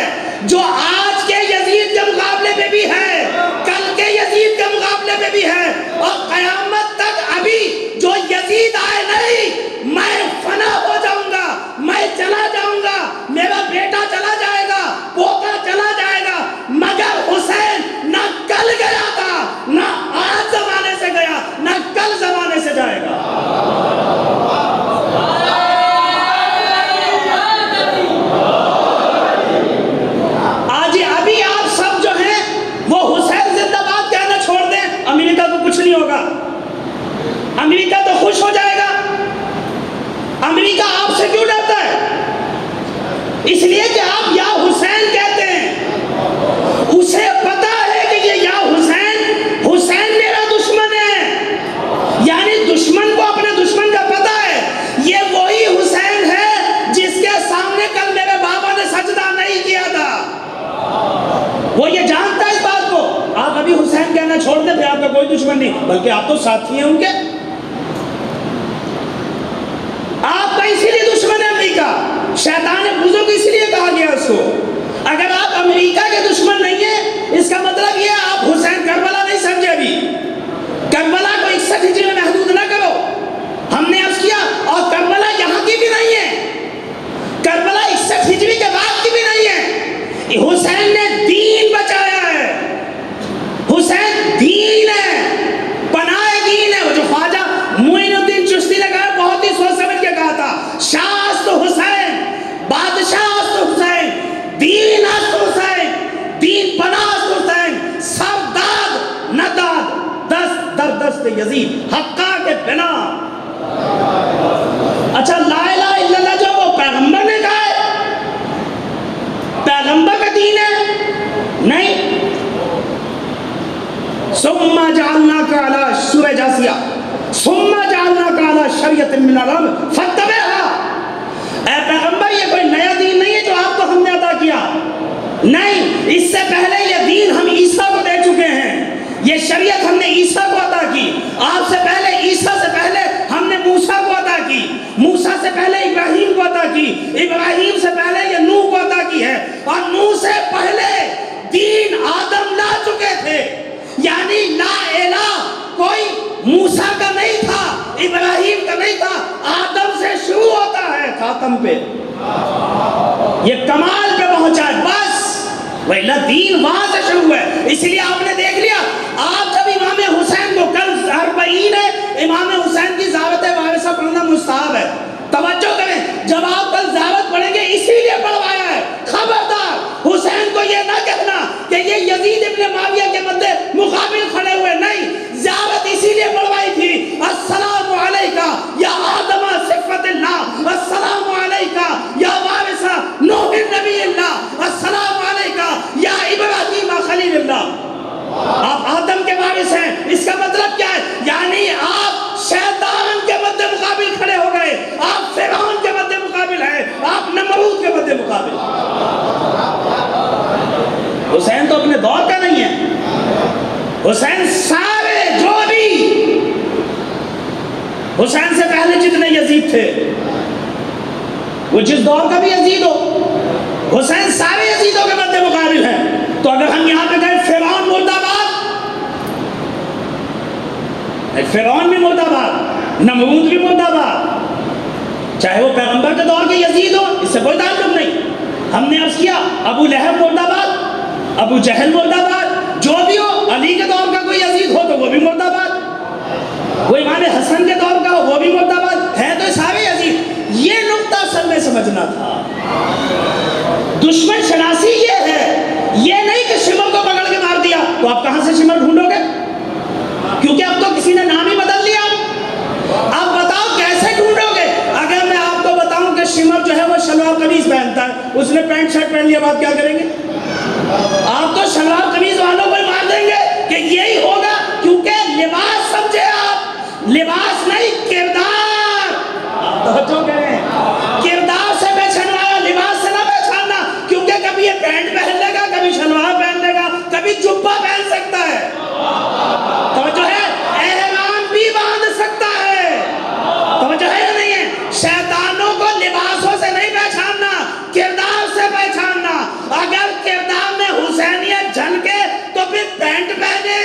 جو آج کے یزید کے مقابلے پہ بھی ہے، کل کے یزید کے مقابلے پہ بھی ہے، اور قیامت تک ابھی جو یزید آئے نہیں، میں فنا ہو جاؤں گا، میں چلا جاؤں گا، میرا بیٹا چلا جائے گا، پوتا چلا جائے گا، مگر حسین نہ کل گیا تھا، نہ آج زمانے سے گیا، نہ کل زمانے سے جائے گا۔ آج ابھی آپ سب جو ہیں وہ حسین زندہ باد کہنا چھوڑ دیں، امریکہ کو کچھ نہیں ہوگا، امریکہ تو خوش ہو جائے گا۔ امریکہ آپ سے کیوں ڈرتا ہے؟ اس لیے کہ آپ یا حسین کہتے ہیں، اسے پتا ہے کہ یہ یا حسین، حسین میرا دشمن ہے، یعنی دشمن کو اپنے دشمن کا پتا ہے، یہ وہی حسین ہے جس کے سامنے کل میرے بابا نے سجدہ نہیں کیا تھا، وہ یہ جانتا ہے اس بات کو۔ آپ ابھی حسین کہنا چھوڑ دیں، پھر آپ کا کوئی دشمن نہیں، بلکہ آپ تو ساتھی ہیں ان کے، آپ کا اسی لیے دشمن ہے امریکہ، شیطان بزرگ اس لیے کہا گیا اس کو۔ اگر آپ امریکہ کے دشمن نہیں ہیں، اس کا مطلب یہ ہے آپ حسین کربلا نہیں سمجھے۔ ابھی کربلا کو 61 ہجری میں محدود نہ کرو، ہم نے عرض کیا، اور کربلا یہاں کی بھی نہیں ہے، کربلا 61 ہجری کے بعد کی بھی نہیں ہے۔ حسین نے دین بچایا ہے، حسین دین ہے، پناہ دین ہے۔ وہ جو خواجہ معین الدین چشتی نے کہا، بہت ہی سوچ سمجھ کے کہا تھا، شاہ است حسین، بادشاہ است حسین، دین است حسین، دین پناہ است حسین، سب داد نہ داد، دست در دست یزید، حقا کے بنا۔ اچھا لا الہ الا اللہ جو وہ پیغمبر نے کہا ہے، پیغمبر کا دین ہے؟ نہیں۔ ثم جعلناک علی، سورہ جاسیہ، ثم جعلناک علی شریعۃ من الامر فاتبعها۔ اے پیغمبر یہ کوئی نیا دین نہیں ہے جو آپ کو ہم نے عطا کیا، نہیں، اس سے پہلے یہ دین ہم عیسیٰ کو دے چکے ہیں، یہ شریعت ہم نے عیسیٰ کو عطا کی، آپ سے پہلے عیسیٰ سے پہلے ہم نے موسیٰ کو عطا کی، موسیٰ سے پہلے ابراہیم کو عطا کی، ابراہیم سے پہلے یہ نوح کو عطا کی ہے، اور نوح سے پہلے دین آدم لا چکے تھے، یعنی لا الہ کوئی موسیٰ کا نہیں تھا، ابراہیم کا نہیں تھا، آدم سے شروع ہوتا ہے خاتم پہ، یہ کمال پہ پہنچا ہے بس، وَإِلَّا دین وہاں سے شروع ہے۔ اس لیے آپ نے دیکھ لیا، آپ جب امام حسین کو کل 40 ہے، امام حسین کی زیارت وارثہ پڑھنا مستحب ہے، توجہ کریں، جب آپ کل زیارت پڑھیں گے اسی لیے پڑھوایا ہے، خبردار حسین کو یہ نہ کہنا کہ یہ یزید ابن معاویہ کے مدے مقابل کھڑے ہوئے، نہیں، زیارت اسی لیے پڑھوائی تھی، السلام علیکہ یا آدم صفت اللہ، السلام علیکہ یا وارثہ نوح نبی اللہ، السلام علیکہ یا ابراہیم خلیل اللہ۔ آپ آدم کے وارث ہیں، اس کا مطلب کیا ہے؟ یعنی آپ شیطان کے مدے مقابل کھڑے ہو گئے، آپ فرعون کے مدے مقابل ہیں، آپ نمرود کے مدے مقابل۔ حسین تو اپنے دور کا نہیں ہے، حسین سارے جو بھی حسین سے پہلے جتنے یزید تھے، وہ جس دور کا بھی یزید ہو، حسین سارے یزیدوں کے مدے مقابل ہیں۔ تو اگر ہم یہاں پہ کہیں فرعون مرد آباد، فرعون بھی مرد آباد، نمرود بھی مرد آباد، چاہے وہ پیغمبر کے دور کے یزید ہو، اس سے کوئی تعلق نہیں۔ ہم نے عرض کیا ابو لہب مرد آباد، ابو جہل مرد آباد، جو بھی ہو، علی کے دور کا کوئی یزید ہو تو وہ بھی مرد آباد۔ وہ امام حسن کے دور کا ہو وہ بھی مرتبہ ہے تو سارے عزیز. یہ نقطہ اصل میں سمجھنا تھا. دشمن شناسی یہ ہے، یہ نہیں کہ شمر کو پکڑ کے مار دیا تو آپ کہاں سے شمر ڈھونڈو گے، کیونکہ اب تو کسی نے نام ہی بدل لیا. اب بتاؤ کیسے ڈھونڈو گے؟ اگر میں آپ کو بتاؤں کہ شمر جو ہے وہ شلوار قمیض پہنتا ہے، اس نے پینٹ شرٹ پہن لیا، بات کیا کریں گے؟ آپ تو شلوار قمیض والوں کو مار دیں گے کہ یہی ہوگا، کیونکہ لباس سمجھے آپ، لباس نہیں کردار. توجہ کریں، کردار سے پہچانوایا، لباس سے نہ پہچاننا، کیونکہ کبھی یہ پینٹ پہن لے گا، کبھی شلوار پہن لے گا، کبھی جبہ پہن سکتا ہے. توجہ ہے، احرام بھی باندھ سکتا ہے. توجہ ہے یا نہیں ہے؟ شیطانوں کو لباسوں سے نہیں پہچاننا، کردار سے پہچاننا. اگر کردار میں حسینیت جھلکے تو پھر پینٹ پہنے،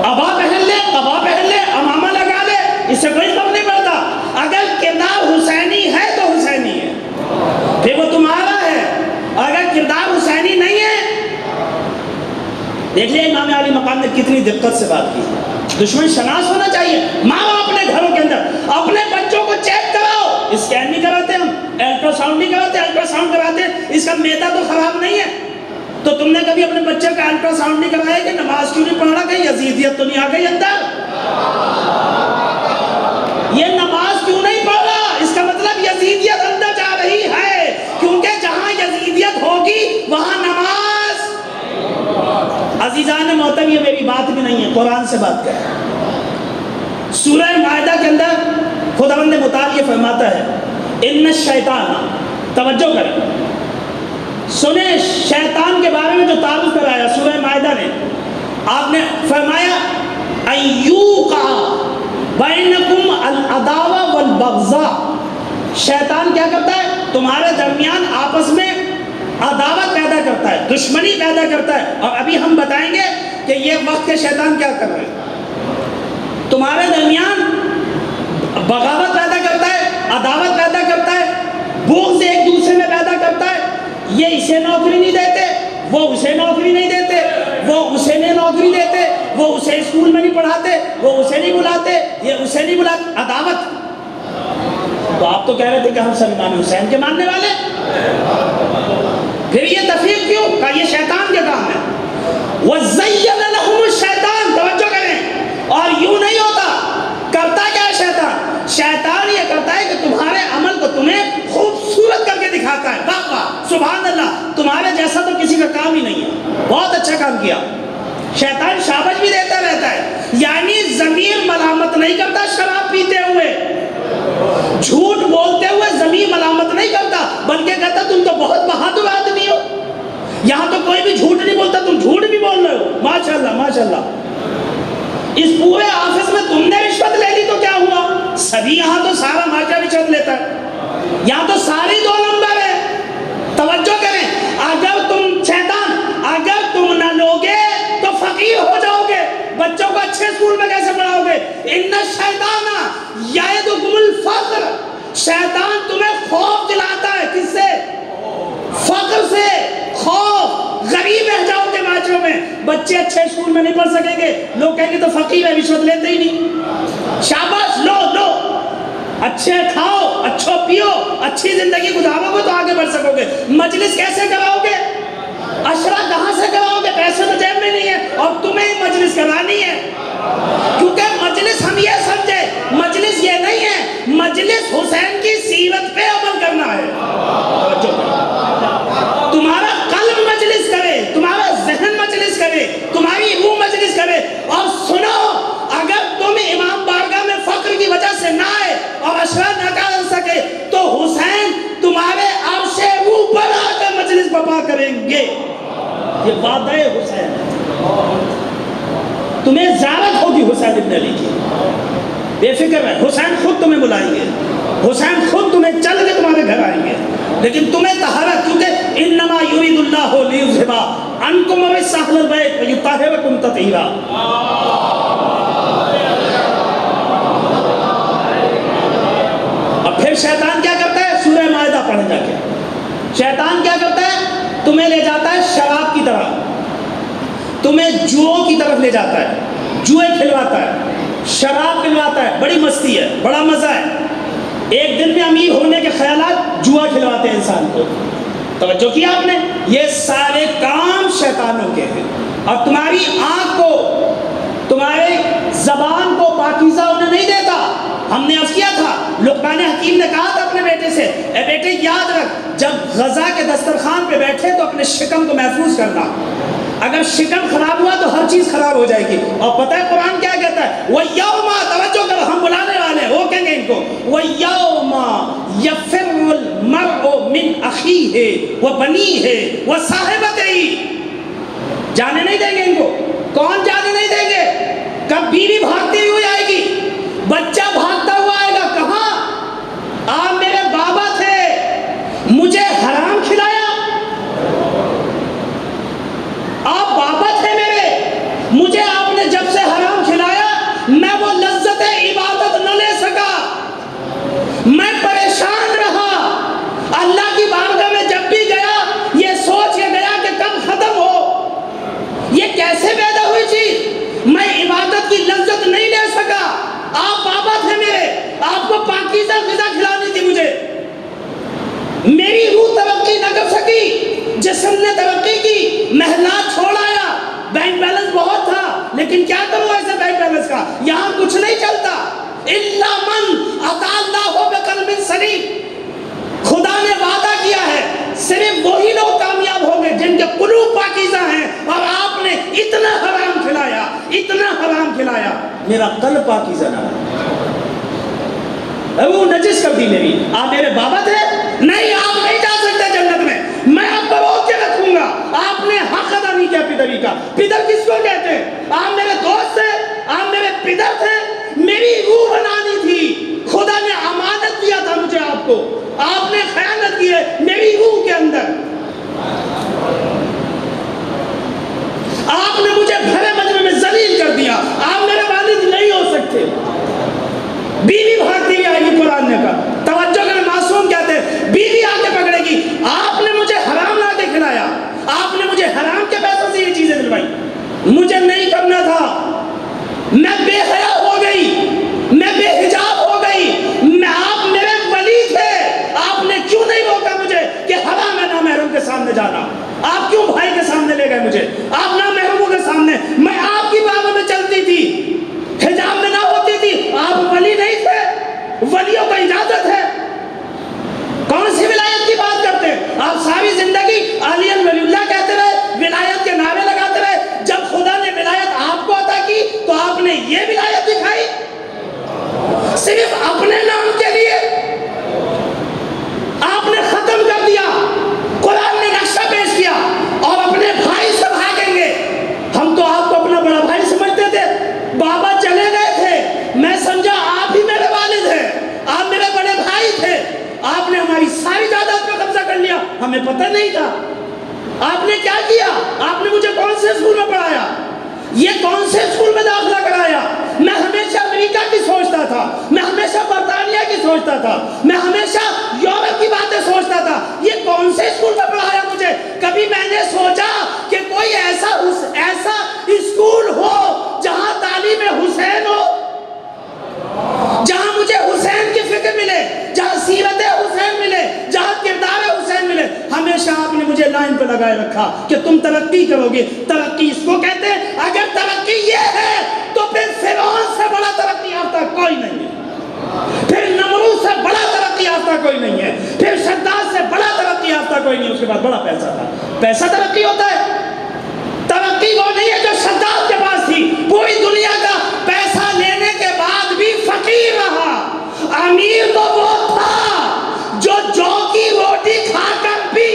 عبا پہن لے، قبا پہن لے، امامہ لگا لے، اس سے کوئی فرق نہیں پڑتا. اگر کردار حسینی ہے تو حسینی ہے، پھر وہ تمہارا ہے. اگر کردار حسینی نہیں ہے، دیکھ لیں امام علی مقام نے کتنی دقت سے بات کی. دشمن شناس ہونا چاہیے. ماں باپ اپنے گھروں کے اندر اپنے بچوں کو چیک کراؤ. اسکین نہیں کراتے ہم، الٹرا ساؤنڈ نہیں کراتے، الٹرا ساؤنڈ کراتے اس کا میدا تو خراب نہیں ہے. تو تم نے کبھی اپنے بچے کا الٹرا ساؤنڈ نہیں کرایا کہ نماز کیوں نہیں پڑھنا، کہیں یزیدیت تو نہیں آ گئی اندر؟ یہ نماز کیوں نہیں پڑھ رہا، اس کا مطلب یزیدیت اندر جا رہی ہے، کیونکہ جہاں یزیدیت ہوگی وہاں نماز. عزیزان محترم، یہ میری بات بھی نہیں ہے، قرآن سے بات کریں. سورہ مائدہ کے اندر خداوند متعال یہ فرماتا ہے، ان الشیطان، توجہ کریں، سنیں شیطان کے بارے میں جو تعارف کرایا سورہ مائدہ نے. آپ نے فرمایا ایوقع بینکم العداوہ والبغضاء. شیطان کیا کرتا ہے؟ تمہارے درمیان آپس میں عداوت پیدا کرتا ہے، دشمنی پیدا کرتا ہے. اور ابھی ہم بتائیں گے کہ یہ وقت کے شیطان کیا کر رہے ہیں. تمہارے درمیان بغاوت پیدا کرتا ہے، عداوت پیدا کرتا ہے، بغض ایک دوسرے میں پیدا کرتا ہے. یہ اسے نوکری نہیں دیتے، وہ اسے نوکری نہیں دیتے، وہ اسے نہیں نوکری دیتے، وہ اسے اسکول میں نہیں پڑھاتے، وہ اسے نہیں بلاتے، یہ اسے نہیں بلاتے. عداوت. تو آپ تو کہہ رہے تھے کہ ہم سب امام حسین کے ماننے والے، پھر یہ تفریق کیوں؟ کہ یہ شیطان کے کام ہے. وَزَيَّنَ لَهُمُ الشَّيْطَانُ، توجہ کریں. اور یوں نہیں ہوتا. کرتا کیا ہے شیطان؟ شیطان یہ کرتا ہے کہ تمہارے عمل کو تمہیں خوبصورت کر کے دکھاتا ہے. واہ واہ سبحان اللہ، تمہارے جیسا تو کسی کا کام ہی نہیں ہے، بہت اچھا کام کیا. شیطان شاباش بھی دیتا رہتا ہے. یعنی ضمیر ملامت نہیں کرتا شراب پیتے ہوئے، جھوٹ بولتے ہوئے ضمیر ملامت نہیں کرتا، بلکہ کہتا تم تو بہت بہادر آدمی ہو، یہاں تو کوئی بھی جھوٹ نہیں بولتا، تم جھوٹ بھی بول رہے ہو، ماشاءاللہ ماشاءاللہ. اس پورے آفس میں تم نے رشوت لے لی تو کیا ہوا؟ سبھی یہاں تو سارا مارکا رشوت لیتا ہے، یہاں تو ساری 2 نمبر ہے. توجہ کریں، اگر تم شیطان، اگر تم نہ لوگے تو فقیر ہو جاؤ گے. بچوں کو اچھے اسکول میں کیسے پڑھاؤ گے؟ ان الشیطان یعدکم الفقر، شیطان تمہیں خوف دلاتا ہے. کس سے؟ فقر سے. خوف، غریب رہ جاؤ گے معاشروں میں، بچے اچھے اسکول میں نہیں پڑھ سکیں گے، لوگ کہیں گے تو فقیر ہے، رشوت لیتے ہی نہیں. شاباش، لو لو، اچھے کھاؤ، اچھو پیو، اچھی زندگی گزارو گے تو آگے بڑھ سکو گے. مجلس کیسے کراؤ گے؟ عشرہ کہاں سے کراؤ گے؟ پیسے تو جیب میں نہیں ہے، اور تمہیں مجلس کرانی ہے. کیونکہ مجلس ہم یہ سمجھے، مجلس یہ نہیں ہے، مجلس حسین کی سیرت پہ عمل کرنا ہے. تمہارا قلب مجلس کرے، تمہارا ذہن مجلس کرے، تمہاری روح مجلس کرے. اور سنو، اگر تم امام بارگاہ میں فقر کی وجہ سے نہ آئے اور عشرہ نہ کر سکے تو حسین تمہارے عرش روح پر آ کر مجلس بپا کریں گے. یہ وعدہ حسین ہے. تمہیں زیارت ہوگی حسین ابن علی کی، بے فکر ہے. حسین خود تمہیں بلائیں گے، حسین خود تمہیں چل کے تمہارے گھر آئیں گے. لیکن تمہیں طہارت، کیونکہ انما یرید اللہ لیذھب عنکم الرجس اہل البیت ویطہرکم تطہیرا. اب پھر شیطان کیا کرتا ہے؟ سورہ مائدہ پڑھیں جا کے. شیطان کیا کرتا ہے؟ تمہیں لے جاتا ہے شراب کی طرف، تمہیں جوؤں کی طرف لے جاتا ہے. جوئے کھلواتا ہے، شراب پلواتا ہے، بڑی مستی ہے، بڑا مزہ ہے۔ ایک دن میں امیر ہونے کے خیالات جوا کھلواتے ہیں انسان کو۔ توجہ کیا آپ نے؟ یہ سارے کام شیطانوں کے ہیں، اور تمہاری آنکھ کو، تمہارے زبان کو پاکیزہ انہیں نہیں دیتا۔ ہم نے عرض کیا تھا، لقمان حکیم نے کہا تھا اپنے بیٹے سے، اے بیٹے یاد رکھ، جب غذا کے دسترخوان پہ بیٹھے تو اپنے شکم کو محفوظ کرنا، اگر شکم خراب ہوا تو ہر چیز خراب ہو جائے گی۔ اور پتہ ہے قرآن کیا کہتا ہے؟ وَيَوْمَ، توجہ کرو، ہم بلانے والے ہیں، وہ کہیں گے ان کو، وَيَوْمَ يَفِرُّ الْمَرْءُ مِنْ أَخِيهِ وَبَنِيهِ وَصَاحِبَتِهِ، جانے نہیں دیں گے ان کو۔ کون جانے نہیں دیں گے؟ کب بیوی بھاگتی ہوئی آئے گی، بچہ بھاگتا ہوا آئے گا، کہاں؟ آپ میرے بابا تھے، مجھے حرام کھلایا، آپ بابا تھے میرے، مجھے آپ نے جب سے حرام کھلایا میں وہ لذت عبادت نہ لے سکا، میں پریشان رہا، اللہ کی بارگاہ میں جب بھی گیا یہ سوچ کے گیا کہ کب ختم ہو، یہ کیسے پیدا ہوئی چیز، میں عبادت کی لذت نہیں لے سکا۔ آپ بابا تھے میرے، آپ کو پاکیزہ غذا کھلانی تھی مجھے، میری روح ترقی نہ کر سکی، جسم نے ترقی کی، محلات چھوڑ آیا، بینک بیلنس بہت تھا، لیکن کیا کروں ایسے بینک بیلنس کا، یہاں کچھ نہیں چلتا۔ اِلَّا مَنْ أَتَى اللَّهُ بِقَلْبٍ سَلِيمٍ، خدا نے وعدہ کیا ہے صرف وہی لوگ کامیاب ہوں گے جن کے قلوب پاکیزہ ہیں، اور آپ نے اتنا حرام کھلایا، اتنا حرام کھلایا، میرا قلب پاکیزہ نہ رہا، وہ نجس کر دی میری۔ آپ میرے بابا تھے، نہیں آپ نہیں جا سکتے جنت میں آپ کو روک کے رکھوں گا، آپ نے حق ادا نہیں کیا پدری کا۔ پدر کس کو کہتے ہیں؟ آپ میرے دوست تھے، آپ میرے پدر تھے، میری روح بنانی تھی، خدا نے امانت دیا تھا مجھے آپ کو، آپ نے خیانت کی ہے میری روح کے اندر، آپ نے مجھے بھرے مجمع میں ذلیل کر دیا، آپ میرے والد نہیں ہو سکتے۔ بیوی بھاگتی ہوئی آئے گی، قرآن نے کہا، توجہ کریں، معصوم کہتے ہیں بیوی آ کے پکڑے گی، آپ نے مجھے حرام لا کے کھلایا، آپ نے مجھے حرام کے پیسوں سے یہ چیزیں دلوائی، مجھے نہیں کرنا تھا، میں بے حیا ہو گئی، میں بے حجاب ہو گئی، آپ میرے ولی تھے، آپ نے کیوں نہیں روکا مجھے کہ حرام ہے نامحرم کے سامنے جانا، آپ کیوں بھائی کے سامنے لے گئے مجھے، آپ نامحرموں کے سامنے، میں آپ کی بابوں میں چلتی تھی، حجاب میں نہ ہوتی تھی، آپ ولی نہیں تھے، ولیوں کو اجازت ہے، کون سی ولایت کی بات کرتے ہیں آپ؟ ساری زندگی علی ولی اللہ کہتے رہے، ولایت کے نعرے لگاتے رہے، جب خدا نے ولایت آپ کو عطا کی تو آپ نے یہ ولایت دکھائی صرف اپنے نام کے لیے، آپ نے ختم کر دیا، قرآن نے نقشہ پیش کیا، اور اپنے بھائی سے بھاگیں گے، ہم تو آپ کو اپنا بڑا بھائی سمجھتے تھے، بابا چلے گئے تھے، میں سمجھا آپ ہی میرے والد ہیں، آپ میرے بڑے بھائی تھے، آپ نے ہماری ساری جائیداد پہ قبضہ کر لیا، ہمیں پتہ نہیں تھا۔ آپ نے کیا کیا؟ آپ نے مجھے کون سے اسکول میں پڑھایا، یہ کون سے اسکول میں داخلہ کرایا؟ میں ہمیشہ امریکہ کی سوچتا تھا، میں ہمیشہ برطانیہ کی سوچتا تھا، میں ہمیشہ یورپ کی باتیں سوچتا تھا، یہ کون سے اسکول میں پڑھایا مجھے؟ کبھی میں نے سوچا کہ کوئی ایسا اسکول ہو جہاں تعلیم حسین ہو، جہاں مجھے حسین کی فکر ملے، جہاں سیرت حسین ملے، جہاں کردار حسین ملے۔ ہمیشہ آپ نے مجھے لائن پہ لگائے رکھا کہ تم ترقی کرو گے، ترقی اس کو کہتے ہیں، اگر ترقی یہ ہے تو پھر فرعون سے بڑا ترقی یافتہ کوئی نہیں ہے، پھر نمرود سے بڑا ترقی یافتہ کوئی نہیں ہے، پھر شداد سے بڑا ترقی یافتہ کوئی نہیں، اس کے بعد بڑا پیسہ تھا۔ پیسہ ترقی ہوتا ہے؟ ترقی وہ نہیں ہے جو شداد کے پاس تھی، پوری دنیا کا پیسہ لینے کے بعد بھی فقیر رہا۔ امیر تو وہ تھا جو کی روٹی کھا کر بھی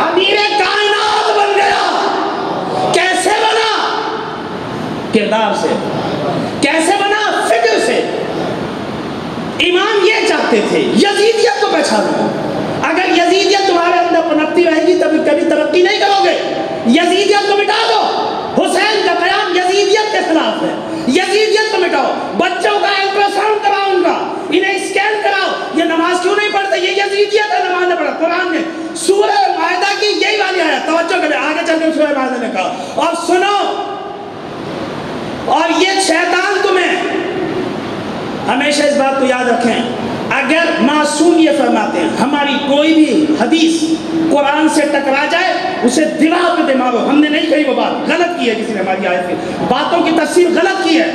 امیر کائنات بن گیا۔ کیسے بنا؟ کردار سے۔ کیسے بنا؟ فکر سے۔ امام یہ چاہتے تھے یزیدیت کو پہچانو، اگر یزیدیت تمہارے اندر پنپتی رہے گی تب کبھی ترقی نہیں کرو گے، یزیدیت کو مٹا دو۔ حسین کا قیام یزیدیت کے خلاف ہے، یزیدیت کو مٹاؤ، بچوں کا الٹراساؤنڈ کراؤ، ان کا انہیں اسکین کراؤ، یہ نماز کیوں نہیں پڑھتے، یہ یزیدیت ہے، نماز نہ پڑھا۔ قرآن نے سورہ مائدہ کی یہی والی آیت، توجہ کریں، آگے چل کے سورہ مائدہ نے کہا، اور سنو اور یہ شیطان تمہیں ہمیشہ اس بات کو یاد رکھیں، اگر معصوم یہ فرماتے ہیں ہماری کوئی بھی حدیث قرآن سے ٹکرا جائے اسے دیوار پہ دے مارو، ہم نے نہیں کہی وہ بات، غلط کی ہے کسی نے ہماری آیت کی باتوں کی تفسیر غلط کی ہے،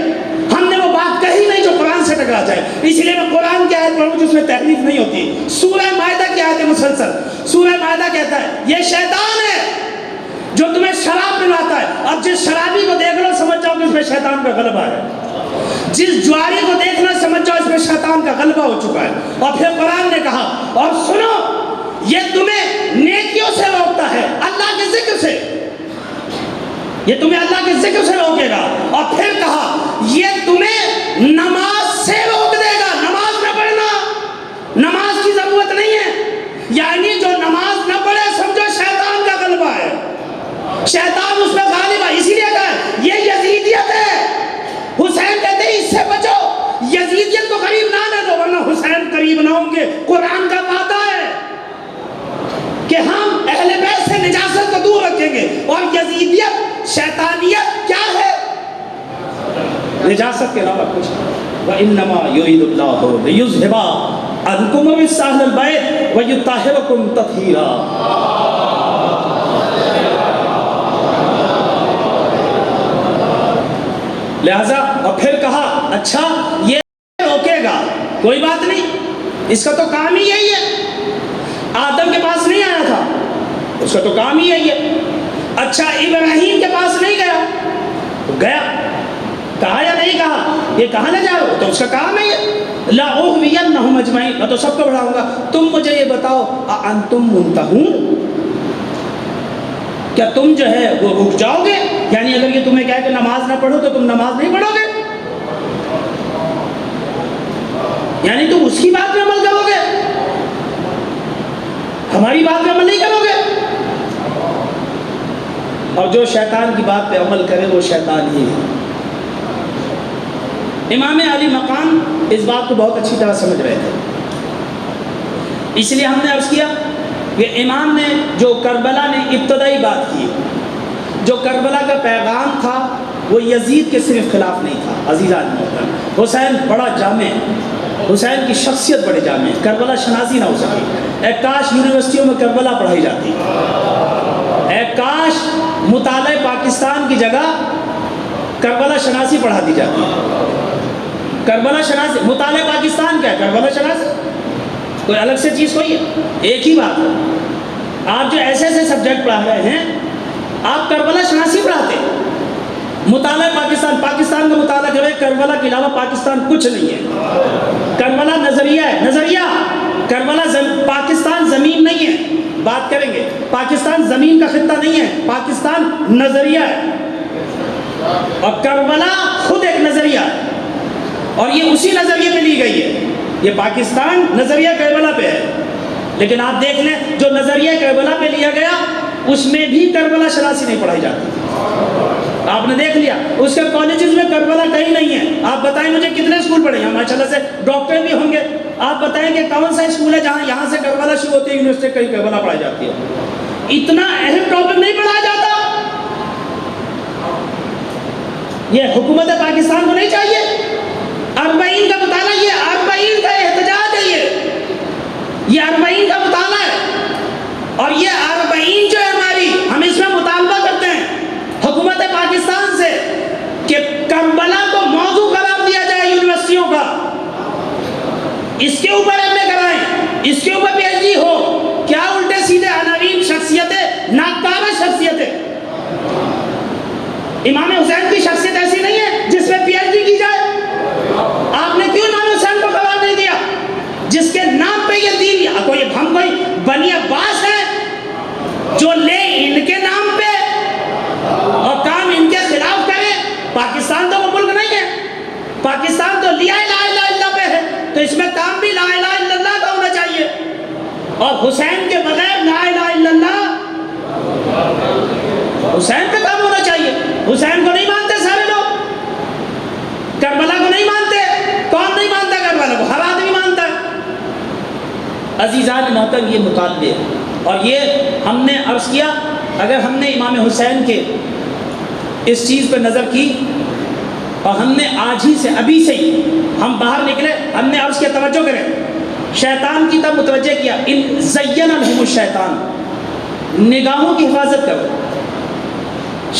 ہم نے وہ بات کہی نہیں جو قرآن سے ٹکرا جائے، اس لیے میں قرآن کی آیت پڑھوں جس میں تحریف نہیں ہوتی۔ سورہ مائدہ کی آیت ہے مسلسل، سورہ مائدہ کہتا ہے یہ شیطان ہے جو تمہیں شراب پلاتا ہے، اب جس شرابی کو دیکھ لو سمجھ جاؤ کہ اس میں شیطان کا غلبہ ہے، جس جواری کو دیکھنا سمجھ جاؤ اس میں شیطان کا غلبہ ہو چکا ہے۔ اور پھر قرآن نے کہا اور سنو یہ تمہیں نیکیوں سے روکتا ہے، اللہ کے ذکر سے، یہ تمہیں اللہ کے ذکر سے روکے گا، اور پھر کہا یہ تمہیں نماز سے روک دے گا، نماز نہ پڑھنا، نماز کی ضرورت نہیں ہے، یعنی جو نماز نہ پڑھے سمجھو شیطان کا غلبہ ہے، شیطان اس میں غالب ہے، اسی لیے کہا یہ یزیدیت ہے۔ حسین کہتے ہیں اس سے بچو، یزیدیت کو قریب نہ آنے دو ورنہ حسین قریب نہ ہوں گے۔ قرآن کا وعدہ ہے کہ ہم اہل بیت سے نجاست کو دور رکھیں گے، اور یزیدیت شیطانیت کیا ہے؟ نجاست کے علاوہ کچھ نہیں۔ وَإِنَّمَا يُرِيدُ اللَّهُ لِيُذْهِبَ عَنْكُمْ الرِّجْسَ أَهْلَ الْبَيْتِ وَيُطَهِّرَكُمْ تَطْهِيرًا۔ لہذا اور پھر کہا اچھا یہ روکے گا، کوئی بات نہیں، اس کا تو کام ہی یہی ہے، آدم کے پاس نہیں آیا تھا اس کا تو کام ہی یہی ہے، اچھا ابراہیم کے پاس نہیں گیا تو گیا، کہا یا نہیں کہا یہ کہاں نہ جاؤ تو اس کا کام ہے یہ، لا اغوینہم اجمعین، میں تو سب کو بڑھاؤں گا۔ تم مجھے یہ بتاؤ انتم منتہون، کیا تم جو ہے وہ رک جاؤ گے؟ یعنی اگر یہ تمہیں کہے کہ نماز نہ پڑھو تو تم نماز نہیں پڑھو گے، یعنی تم اس کی بات پہ عمل کرو گے، ہماری بات پہ عمل نہیں کرو گے؟ اور جو شیطان کی بات پہ عمل کرے وہ شیطان ہی ہے۔ امام علی مقام اس بات کو بہت اچھی طرح سمجھ رہے تھے، اس لیے ہم نے عرض کیا کہ امام نے جو کربلا میں ابتدائی بات کی، جو کربلا کا پیغام تھا وہ یزید کے صرف خلاف نہیں تھا۔ عزیزان محترم، حسین بڑا جامع، حسین کی شخصیت بڑے جامع، کربلا شناسی نہ ہو سکی، اے کاش یونیورسٹیوں میں کربلا پڑھائی جاتی، اے کاش مطالعہ پاکستان کی جگہ کربلا شناسی پڑھا دی جاتی۔ کربلا شناسی، مطالعہ پاکستان کیا ہے؟ کربلا شناسی، کوئی الگ سے چیز کوئی ہے؟ ایک ہی بات ہے، آپ جو ایسے ایسے سبجیکٹ پڑھا رہے ہیں آپ کربلا شناسی پڑھاتے، مطالعہ پاکستان، پاکستان کا مطالعہ کرے، کربلا کے علاوہ پاکستان کچھ نہیں ہے، کربلا نظریہ ہے، نظریہ، کربلا پاکستان زمین نہیں ہے، بات کریں گے، پاکستان زمین کا خطہ نہیں ہے، پاکستان نظریہ ہے، اور کربلا خود ایک نظریہ ہے، اور یہ اسی نظریے پہ لی گئی ہے، یہ پاکستان نظریہ کربلا پہ ہے، لیکن آپ دیکھ لیں جو نظریہ کربلا پہ لیا گیا اس میں بھی کربلا شناسی نہیں پڑھائی جاتی، آپ نے دیکھ لیا اس کے کالجز میں کربلا کہیں نہیں ہے۔ آپ بتائیں مجھے کتنے اسکول پڑھے ہیں، ماشاءاللہ سے ڈاکٹر بھی ہوں گے، آپ بتائیں کہ کون سا اسکول ہے جہاں یہاں سے کربلا شروع ہوتی ہے یونیورسٹی کہیں کربلا پڑھائی جاتی ہے؟ اتنا اہم ٹاپک نہیں پڑھایا جاتا، یہ حکومت پاکستان کو نہیں چاہیے؟ اربعین کا مطالعہ، یہ اربعین کا احتجاج ہے، یہ اربعین کا مطالعہ ہے، اور یہ اربعین جو ہے ہماری، ہم اس میں مطالبہ کرتے ہیں حکومت پاکستان سے کہ کربلا کو موضوع قرار دیا جائے یونیورسٹیوں کا، اس کے اوپر ایم اے کرائیں، اس کے اوپر پی ایچ ڈی ہو، کیا الٹے سیدھے عناوین شخصیتیں، ناکارہ شخصیتیں۔ امام حسین کی شخصیت ایسی نہیں ہے جس میں پی ایچ ڈی کی جائے، آپ نے کیوں امام حسین کو قرار نہیں دیا جس کے نام پہ یہ دین، کوئی ہم کوئی بنی عباس ہے جو لے ان کے نام پہ اور کام ان کے خلاف کرے؟ پاکستان تو وہ ملک نہیں ہے، پاکستان تو لا الہ الا اللہ پہ ہے، تو اس میں کام بھی لا الہ الا اللہ کا ہونا چاہیے، اور حسین کے بغیر لا الہ الا اللہ، حسین پہ کام ہونا چاہیے۔ حسین کو نہیں مانتے سارے لوگ، کربلا کو نہیں مانتے، کون نہیں مانتا کربلا کو؟ ہر آدمی مانتا ہے۔ عزیزان محترم، یہ مطالبے، اور یہ ہم نے عرض کیا، اگر ہم نے امام حسین کے اس چیز پر نظر کی اور ہم نے آج ہی سے ابھی سے ہی ہم باہر نکلے، ہم نے عرض کیا توجہ کریں، شیطان کی طرف متوجہ کیا، ان زین لہم الشیطان، نگاہوں کی حفاظت کرو۔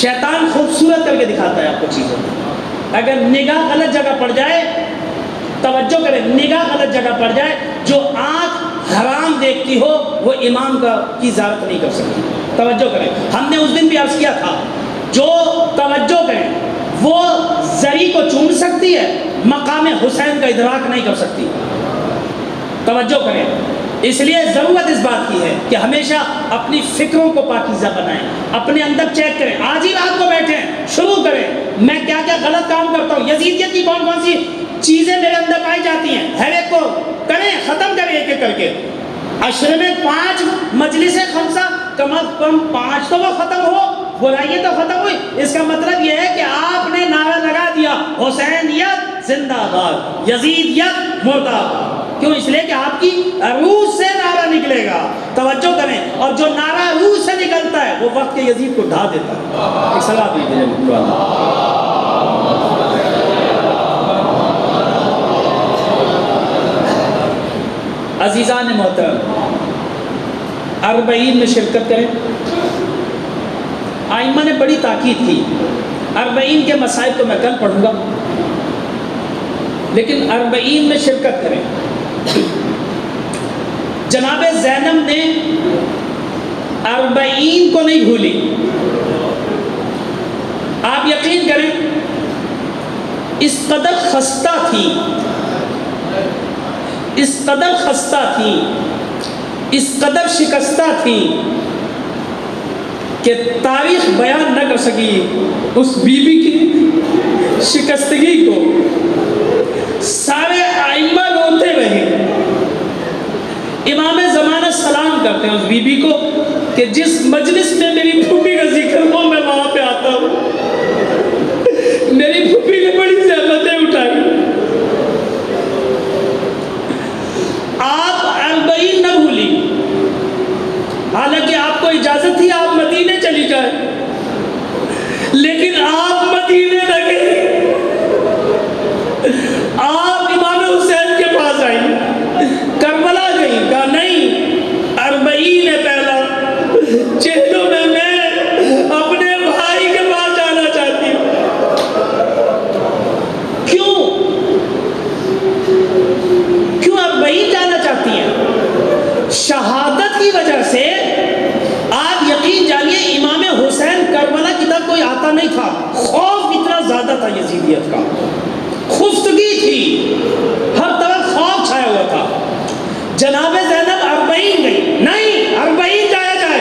شیطان خوبصورت کر کے دکھاتا ہے آپ کو چیزوں کو، اگر نگاہ غلط جگہ پڑ جائے، توجہ کریں، نگاہ غلط جگہ پڑ جائے، جو آنکھ حرام دیکھتی ہو وہ امام کی زیارت نہیں کر سکتی۔ توجہ کریں، ہم نے اس دن بھی عرض کیا تھا، جو توجہ کریں وہ زری کو چوم سکتی ہے، مقام حسین کا ادراک نہیں کر سکتی۔ توجہ کریں، اس لیے ضرورت اس بات کی ہے کہ ہمیشہ اپنی فکروں کو پاکیزہ بنائیں، اپنے اندر چیک کریں، آج ہی رات کو بیٹھیں، شروع کریں میں کیا کیا غلط کام کرتا ہوں، یزیدیت کی کون کون سی چیزیں میرے اندر پائی جاتی ہیں، ہر ایک کو کریں، ختم کریں ایک ایک کر کے۔ عشرے میں 5 مجلس خمسہ، کم از کم 5 تو وہ ختم ہو، برائیے تو ختم ہوئی۔ اس کا مطلب یہ ہے کہ آپ نے نعرہ لگا دیا حسینیت زندہ باد، یزیدیت مردہ باد۔ کیوں؟ اس لیے کہ آپ کی روح سے نعرہ نکلے گا۔ توجہ کریں، اور جو نعرہ روح سے نکلتا ہے وہ وقت کے یزید کو ڈھا دیتا ہے۔ ایک صلوات دیجیے۔ عزیزان محترم، 40 میں شرکت کریں۔ آئمہ نے بڑی تاکید کی، 40 کے مسائل تو میں کل پڑھوں گا، لیکن 40 میں شرکت کریں۔ جناب زینب نے 40 کو نہیں بھولی۔ آپ یقین کریں، اس قدر خستہ تھی، اس قدر خستہ تھی، اس قدر شکستہ تھی کہ تاریخ بیان نہ کر سکی اس بی بی کی شکستگی کو۔ سارے آئمہ روتے رہے، امام زمانہ سلام کرتے ہیں اس بی بی کو کہ جس مجلس میں میری پھوپھی کا ذکر ہو میں وہاں پہ آتا ہوں۔ میری پھوپھی نے بڑی زحمتیں اٹھائی۔ آپ 40 نہ بھولی، حالانکہ آپ کو اجازت تھی آپ مدینے چلی جائیں، لیکن آپ مدینے نہ گئے، آپ امام حسین کے پاس آئی، کربلا گئی، کہا نہیں 40 ہے پہلا، چہلوں میں اپنے بھائی کے پاس جانا چاہتی ہوں۔ کیوں 40 جانا چاہتی ہیں؟ شہادت کی وجہ سے آپ یقین جانیے امام حسین کربلا کی طرف کوئی آتا نہیں تھا، خوف اتنا زیادہ تھا یزیدیت کا، خفتگی تھی، ہر طرف خوف چھایا ہوا تھا۔ جناب زینب 40 گئی، نہیں 40 جایا جائے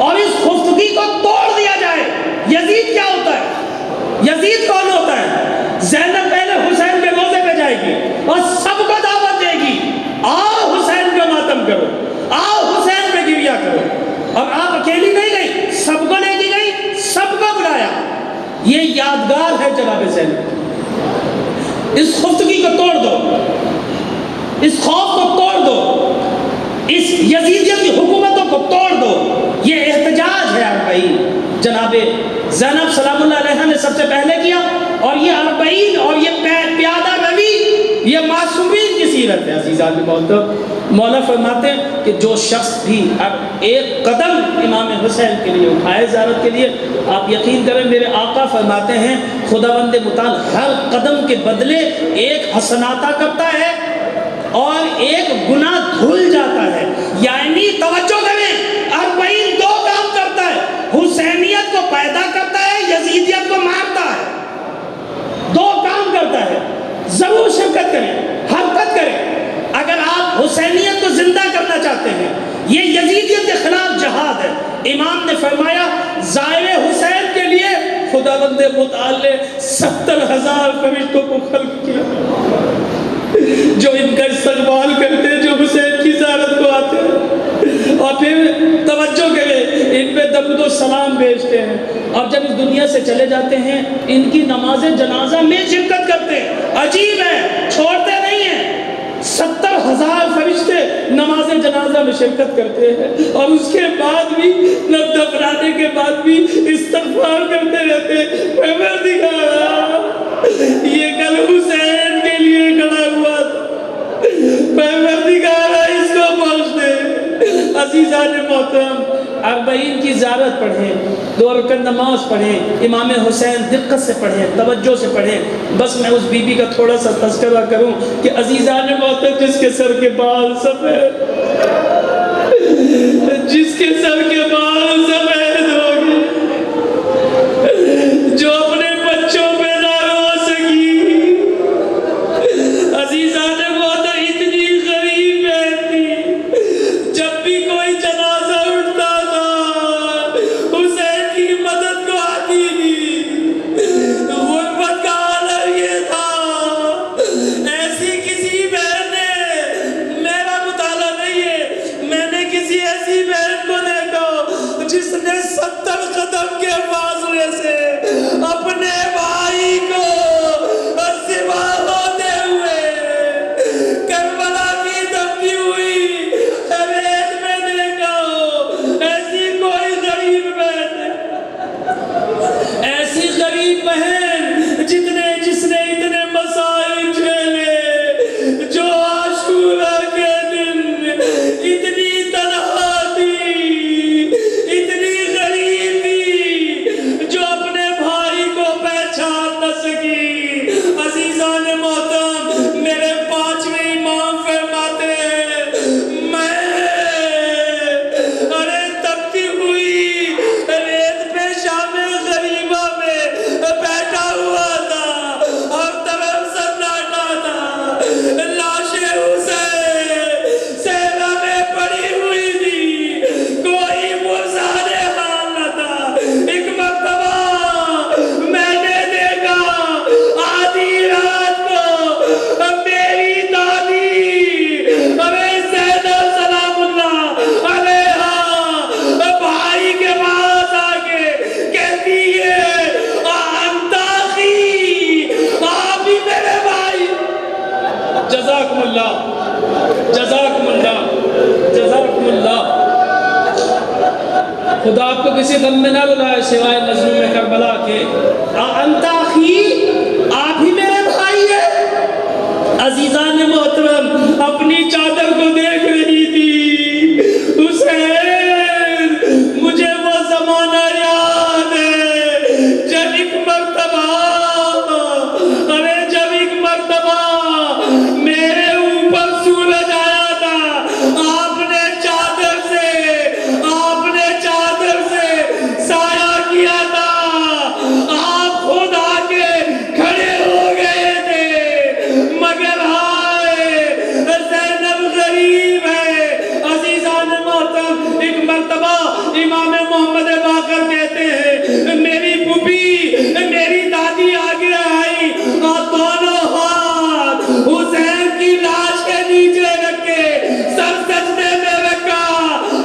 اور اس خفتگی کو توڑ دیا جائے۔ یزید کیا ہوتا ہے؟ یزید کون ہوتا ہے؟ زینب پہلے حسین کے روزے پہ جائے گی اور سب کو دعوت دے گی، آؤ حسین کا ماتم کرو، آؤ حسین پہ گریا کرو، اور آپ اکیلی نہیں گئی، سب کو لے کے گئی، سب کو بلایا۔ یہ یادگار ہے جناب زینب۔ اس خفتگی کو توڑ دو، اس خوف کو توڑ دو، اس یزیدیت کی حکومتوں کو توڑ دو۔ یہ احتجاج ہے 40 جناب زینب سلام اللہ علیہ نے سب سے پہلے کیا، اور یہ 40 اور یہ پیادہ روی یہ معصومین کی سیرت ہے۔ عزیزان محترم، مولا فرماتے ہیں کہ جو شخص بھی اب ایک قدم امام حسین کے لیے اٹھائے زیارت کے لیے، آپ یقین کریں میرے آقا فرماتے ہیں خداوند متعال ہر قدم کے بدلے ایک حسناتا کرتا ہے اور ایک گناہ دھل جاتا ہے۔ یعنی توجہ کریں، 40 دو کام کرتا ہے، حسینیت کو پیدا کرتا ہے، یزیدیت کو مارتا ہے، دو کام کرتا ہے۔ ضرور شرکت کریں، حرکت کریں۔ اگر آپ حسینیت کو زندہ کرنا چاہتے ہیں، یہ یزیدیت کے خلاف جہاد ہے۔ امام نے فرمایا زائر حسین کے لیے خداوند متعال نے 70,000 فرشتوں کو خلق کیا جو ان کا استقبال کرتے، جو حسین کی زیارت کو آتے ہیں، اور پھر توجہ کریں ان پہ درود و سلام بھیجتے ہیں، اور جب اس دنیا سے چلے جاتے ہیں ان کی نماز جنازہ میں شرکت کرتے ہیں۔ عجیب ہے، چھوڑتے نہیں ہیں۔ 70,000 فرشتے نماز جنازہ میں شرکت کرتے ہیں، اور اس کے بعد بھی دفنانے کے بعد بھی استغفار کرتے رہتے ہیں۔ پروردگارا کل حسین کے لیے کھڑا ہوا تھا، پروردگارا اس کو بخش دے۔ عزیزان محترم، 40 کی زیارت پڑھیں، 2 رکعت نماز پڑھیں، امام حسین دقت سے پڑھیں، توجہ سے پڑھیں۔ بس میں اس بی بی کا تھوڑا سا تذکرہ کروں کہ عزیزان محترم، جس کے سر کے بال سفید، جس کے سر کے بال سفید ہو گئے، جو اپنے بچوں پہ نہ رو سکی، عزیزان محترم اتنی غریب تھی، جب بھی کوئی جنازہ اٹھتا تھا حسین کی مدد کو آتی تھی۔ غربت کا عالم یہ تھا، ایسی کسی بہن نے، میرا مطالعہ نہیں ہے، میں نے کسی ایسی بہن کو دیکھا جس نے 70 قدم کے فاصلے سے اپنے بھائی کو سوا ہوتے ہوئے کربلا کی دفنی ہوئی ریت میں دیکھا ہو۔ ایسی کوئی غریب بہن، ایسی غریب بہن جس نے اتنے مسائل جھیلے، جو عاشورہ کے دن اتنی تنہا تھی، اتنی غریب تھی، جو اپنے بھائی کو پہچان نہ سکی۔ عزیزان محترم، میرے 5ویں امام فرماتے ہیں، میں ارے تپتی ہوئی ریت پہ شام غریبہ میں بیٹھا ہوا تھا، اور طرف سناٹا تھا، لاشیں حسین صحرا میں پڑی ہوئی تھی، کوئی مزارے حال نہ تھا۔ ایک مرتبہ میں نے دیکھا آدھی رات کو میری دادی ارے زینب سلام اللہ علیہا بھائی کے پاس آ کے کہتی ہے، انت اخی، آپ ہی میرے بھائی۔ جزاکم اللہ، جزاکم اللہ، جزاکم اللہ۔ خدا آپ کو کسی غم میں نہ رلائے سوائے مظلوم کربلا کے۔ انت اخی، آپ ہی میرے بھائی ہیں۔ عزیزان محترم، اپنی چادر کو دیکھ رہی تھی، حسین مجھے وہ زمانہ یاد ہے جب ایک مرتبہ، ارے جب ایک مرتبہ میرے اوپر سورج آیا تھا، آپ نے چادر سے سایہ کیا تھا، آپ خود آ کے کھڑے ہو گئے تھے، مگر ہائے زینب غریب ہے۔ عزیزان محترم، ایک مرتبہ امام محمد باقر کہتے ہیں، میری پھوپھی میری دادی آگے آئی اور دونوں ہاتھ حسین کی لاش کے نیچے رکھے، سر سجدے میں رکھا،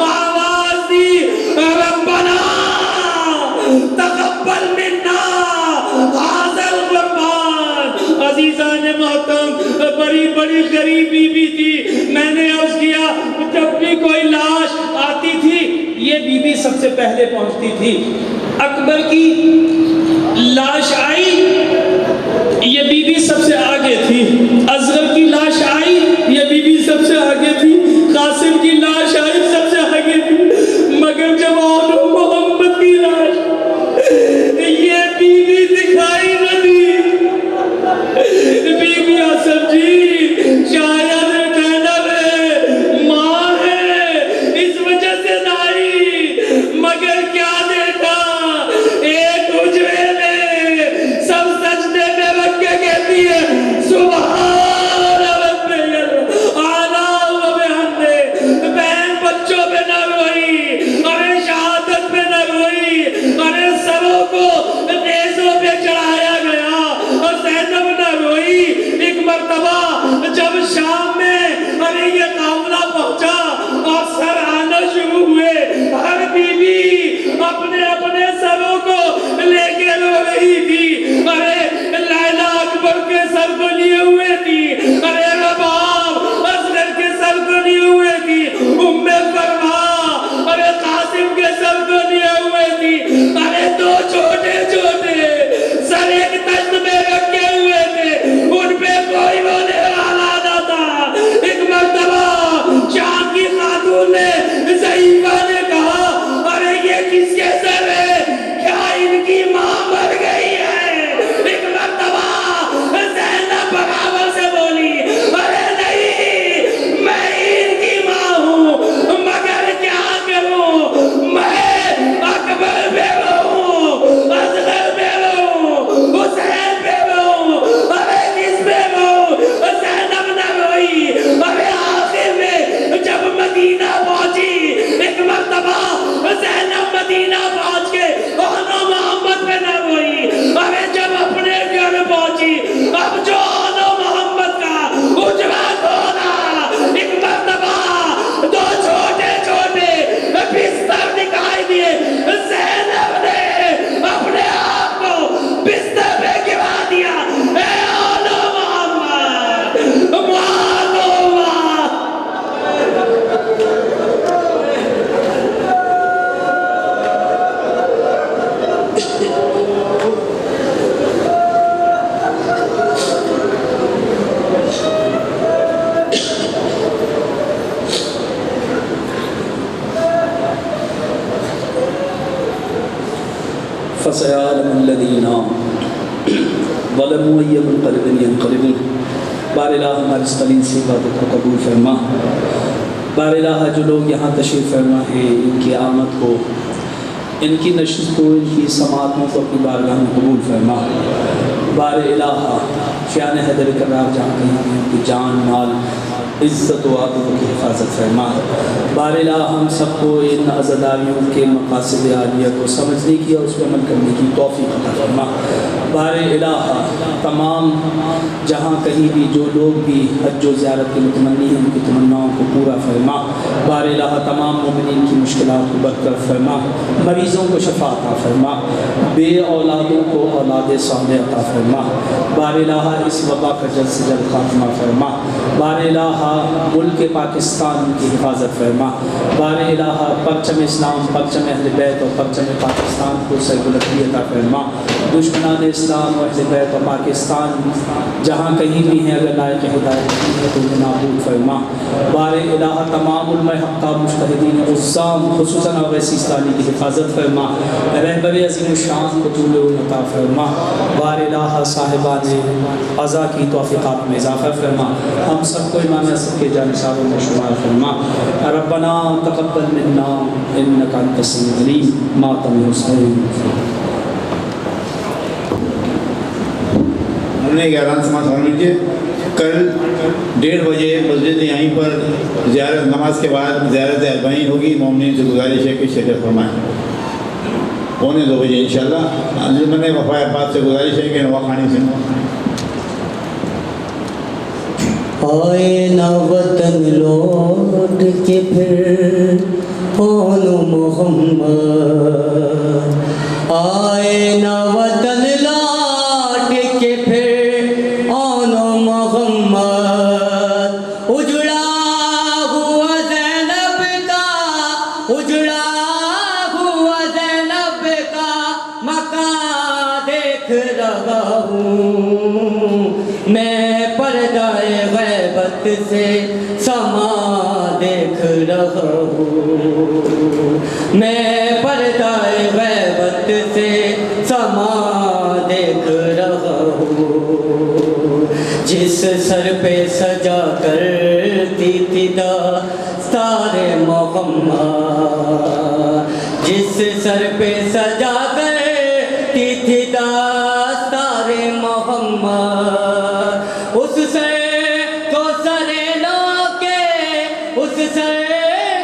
آواز دی، ربنا تقبل منا ھذا القربان۔ عزیزان محترم، بڑی بڑی غریبی بھی تھی۔ میں نے عرض کیا، جب بھی کوئی لاش آتی تھی یہ بی بی سب سے پہلے پہنچتی تھی۔ اکبر کی لاش آئی، یہ بی بی سب سے آگے تھی۔ اصغر کی لاش آئی، یہ بی بی سب سے آگے تھی۔ قاسم کی لاش آئی، سب سے آگے تھی۔ مگر جب آل محمد کی لاش، یہ بی بی دکھائی نہ دی۔ بی بی آصف جی، شاید زینب ہے، ماں ہے، اس وجہ سے نائی، مگر کیا دیکھا، ایک حجرے میں سب سجدے میں رکھ کے کہتی ہے، سبحان ربی الاعلیٰ و بحمدہ۔ بہن بچوں پہ نہ روئی، ارے شہادت پہ نہ روئی، ارے سروں کو نیزوں پہ چڑھایا گیا اور زینب نہ روئی۔ ایک مرتبہ جب شام میں ارے یہ قافلہ پہنچا اور سر آنا شروع ہوئے، ہر بی بی اپنے اپنے سروں کو لے کے رو رہی تھی۔ ارے لیلا اکبر کے سر کو لیے ہوئے تھی، ارے رباب اصغر کے سر کو لیے ہوئے تھی، ام فرما ارے قاسم کے سر کو لیے ہوئے تھی، ارے دو چھوٹے چھوٹے سر ایک تخت میں رکھے ہوئے تھے۔ فسيعلم الذين ظلموا أي منقلب ينقلبون. بار الہ ہماری اس قلیل سی عبادت کو قبول فرما. بار الہ جو لوگ یہاں تشریف فرما ہیں ان کی آمد کو، ان کی نشست کو، ان کی سماعتوں کو اپنی بارگاہ میں قبول فرما. بار الہ شان حیدر کرار جہاں کہیں بھی ان کی جان مال عزت و آبرو کی حفاظت فرما. بار الہ ہم سب کو ان عزاداریوں کے مقاصد عالیہ کو سمجھنے کی اور اس پر عمل کرنے کی توفیق عطا فرما. بار الہ تمام جہاں کہیں بھی جو لوگ بھی حج و زیارت کے متمنی ہیں ان کی تمناؤں کو پورا فرما. بار الہ تمام مومنین کی مشکلات کو برطرف فرما. مریضوں کو شفا عطا فرما. بے اولادوں کو اولاد صالح عطا فرما. بار الہ اس وبا کا جلد سے جلد خاتمہ فرما. بار الہ ملک پاکستان کی حفاظت فرما. بار الہ پرچم اسلام، پرچم اہل بیت اور پرچم پاکستان کو سربلندی عطا فرما. دشمنان اسلام و اہل بیت و پاکستان جہاں کہیں بھی ہیں اگر لائق ہدایت نہیں ہے تو انہیں نابود فرما. بار الہ تمام علماء حق مجتہدین عظام خصوصاً اویسی سیستانی کی حفاظت فرما. رہبر عظیم الشان کو طول عمر عطا فرما. بار الہ صاحبان عزا کی توفیقات میں اضافہ فرما. ہم سب کو امام اعظم کے جانثاروں میں شمار فرما. ربنا تقبل منا انک انت السمیع العلیم. ماتم حسین. ہم نے 11 سماعت فرما لیجیے. کل 1:30 بجے مسجد یہیں پر زیارت نماز کے بعد زیارت اربعین ہوگی. مومنین سے گزارش ہے کہ شرکت فرمائیں. 1:45 بجے انشاءاللہ. انجمن وفا عباد سے گزارش ہے کہ نواخانی سے آئے نہ وطن لوٹ کے پھر کون محمد. آئے نہ وطن لوٹ کے پھر کون محمد. اجڑا ہوا زینب کا، اجڑا ہوا زینب کا مکان دیکھ رہا ہوں. میں پردہ غیبت سے سما دیکھ رہا ہوں. میں پردہ غیبت سے سما دیکھ رہا ہوں. جس سر پہ سجا کرتی تھی دستار محمد، جس سر پہ سجا کرتی تھی دستار محمد، اس سر کو سرے نو کے، اس سر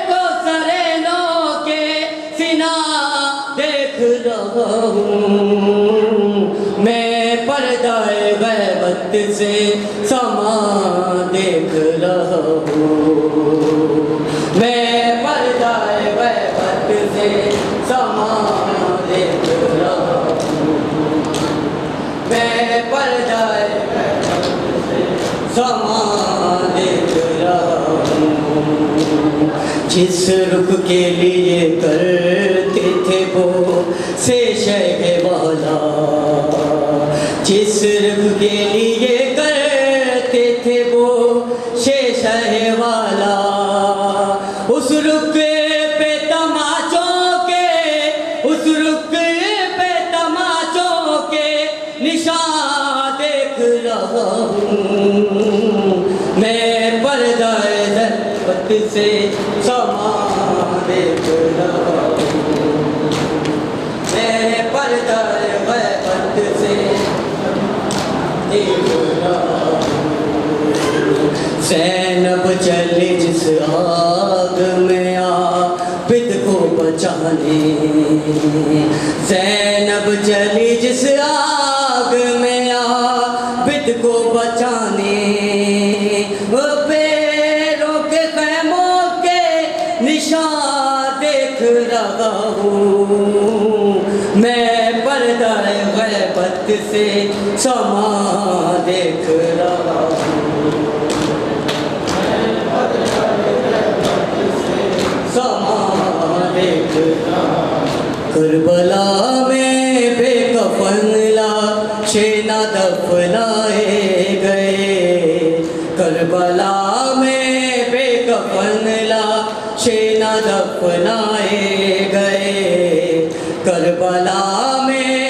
کو سرے نو کے سینہ دیکھ رہا ہوں. میں پردہ غیبت سے سما دیکھ رہا ہوں. میں پردہ غیبت سے سما دیکھ رہا ہوں. میں پردہ سما دیکھ رہا ہوں. جس رخ کے لیے کرتے تھے وہ سے شہ والا، جس رخ کے لیے کرتے تھے وہ شہ والا، اس رخ پہ تماچوں کے، اس رخ پہ تماچوں کے نشان دیکھ رہا ہوں. میں پردہ غیبت سے سما دیکھ رہا ہوں. میں پردہ غیبت سے دیکھ رہا ہوں. زینب چلی جس آگ میں عابد کو بچانے، زینب چلی جس آگ میں عابد کو بچانے، وہ پیروں کے خیموں کے نشان دیکھ رہا ہوں. میں پردہ غیبت سے سما دیکھ رہا ہوں. سما دیکھ رہا ہوں. کربلا میں بے کفن لاشیں نہ دفنائے گئے، کربلا میں بے کفن لاشیں نہ دفنائے گئے، کربلا میں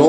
9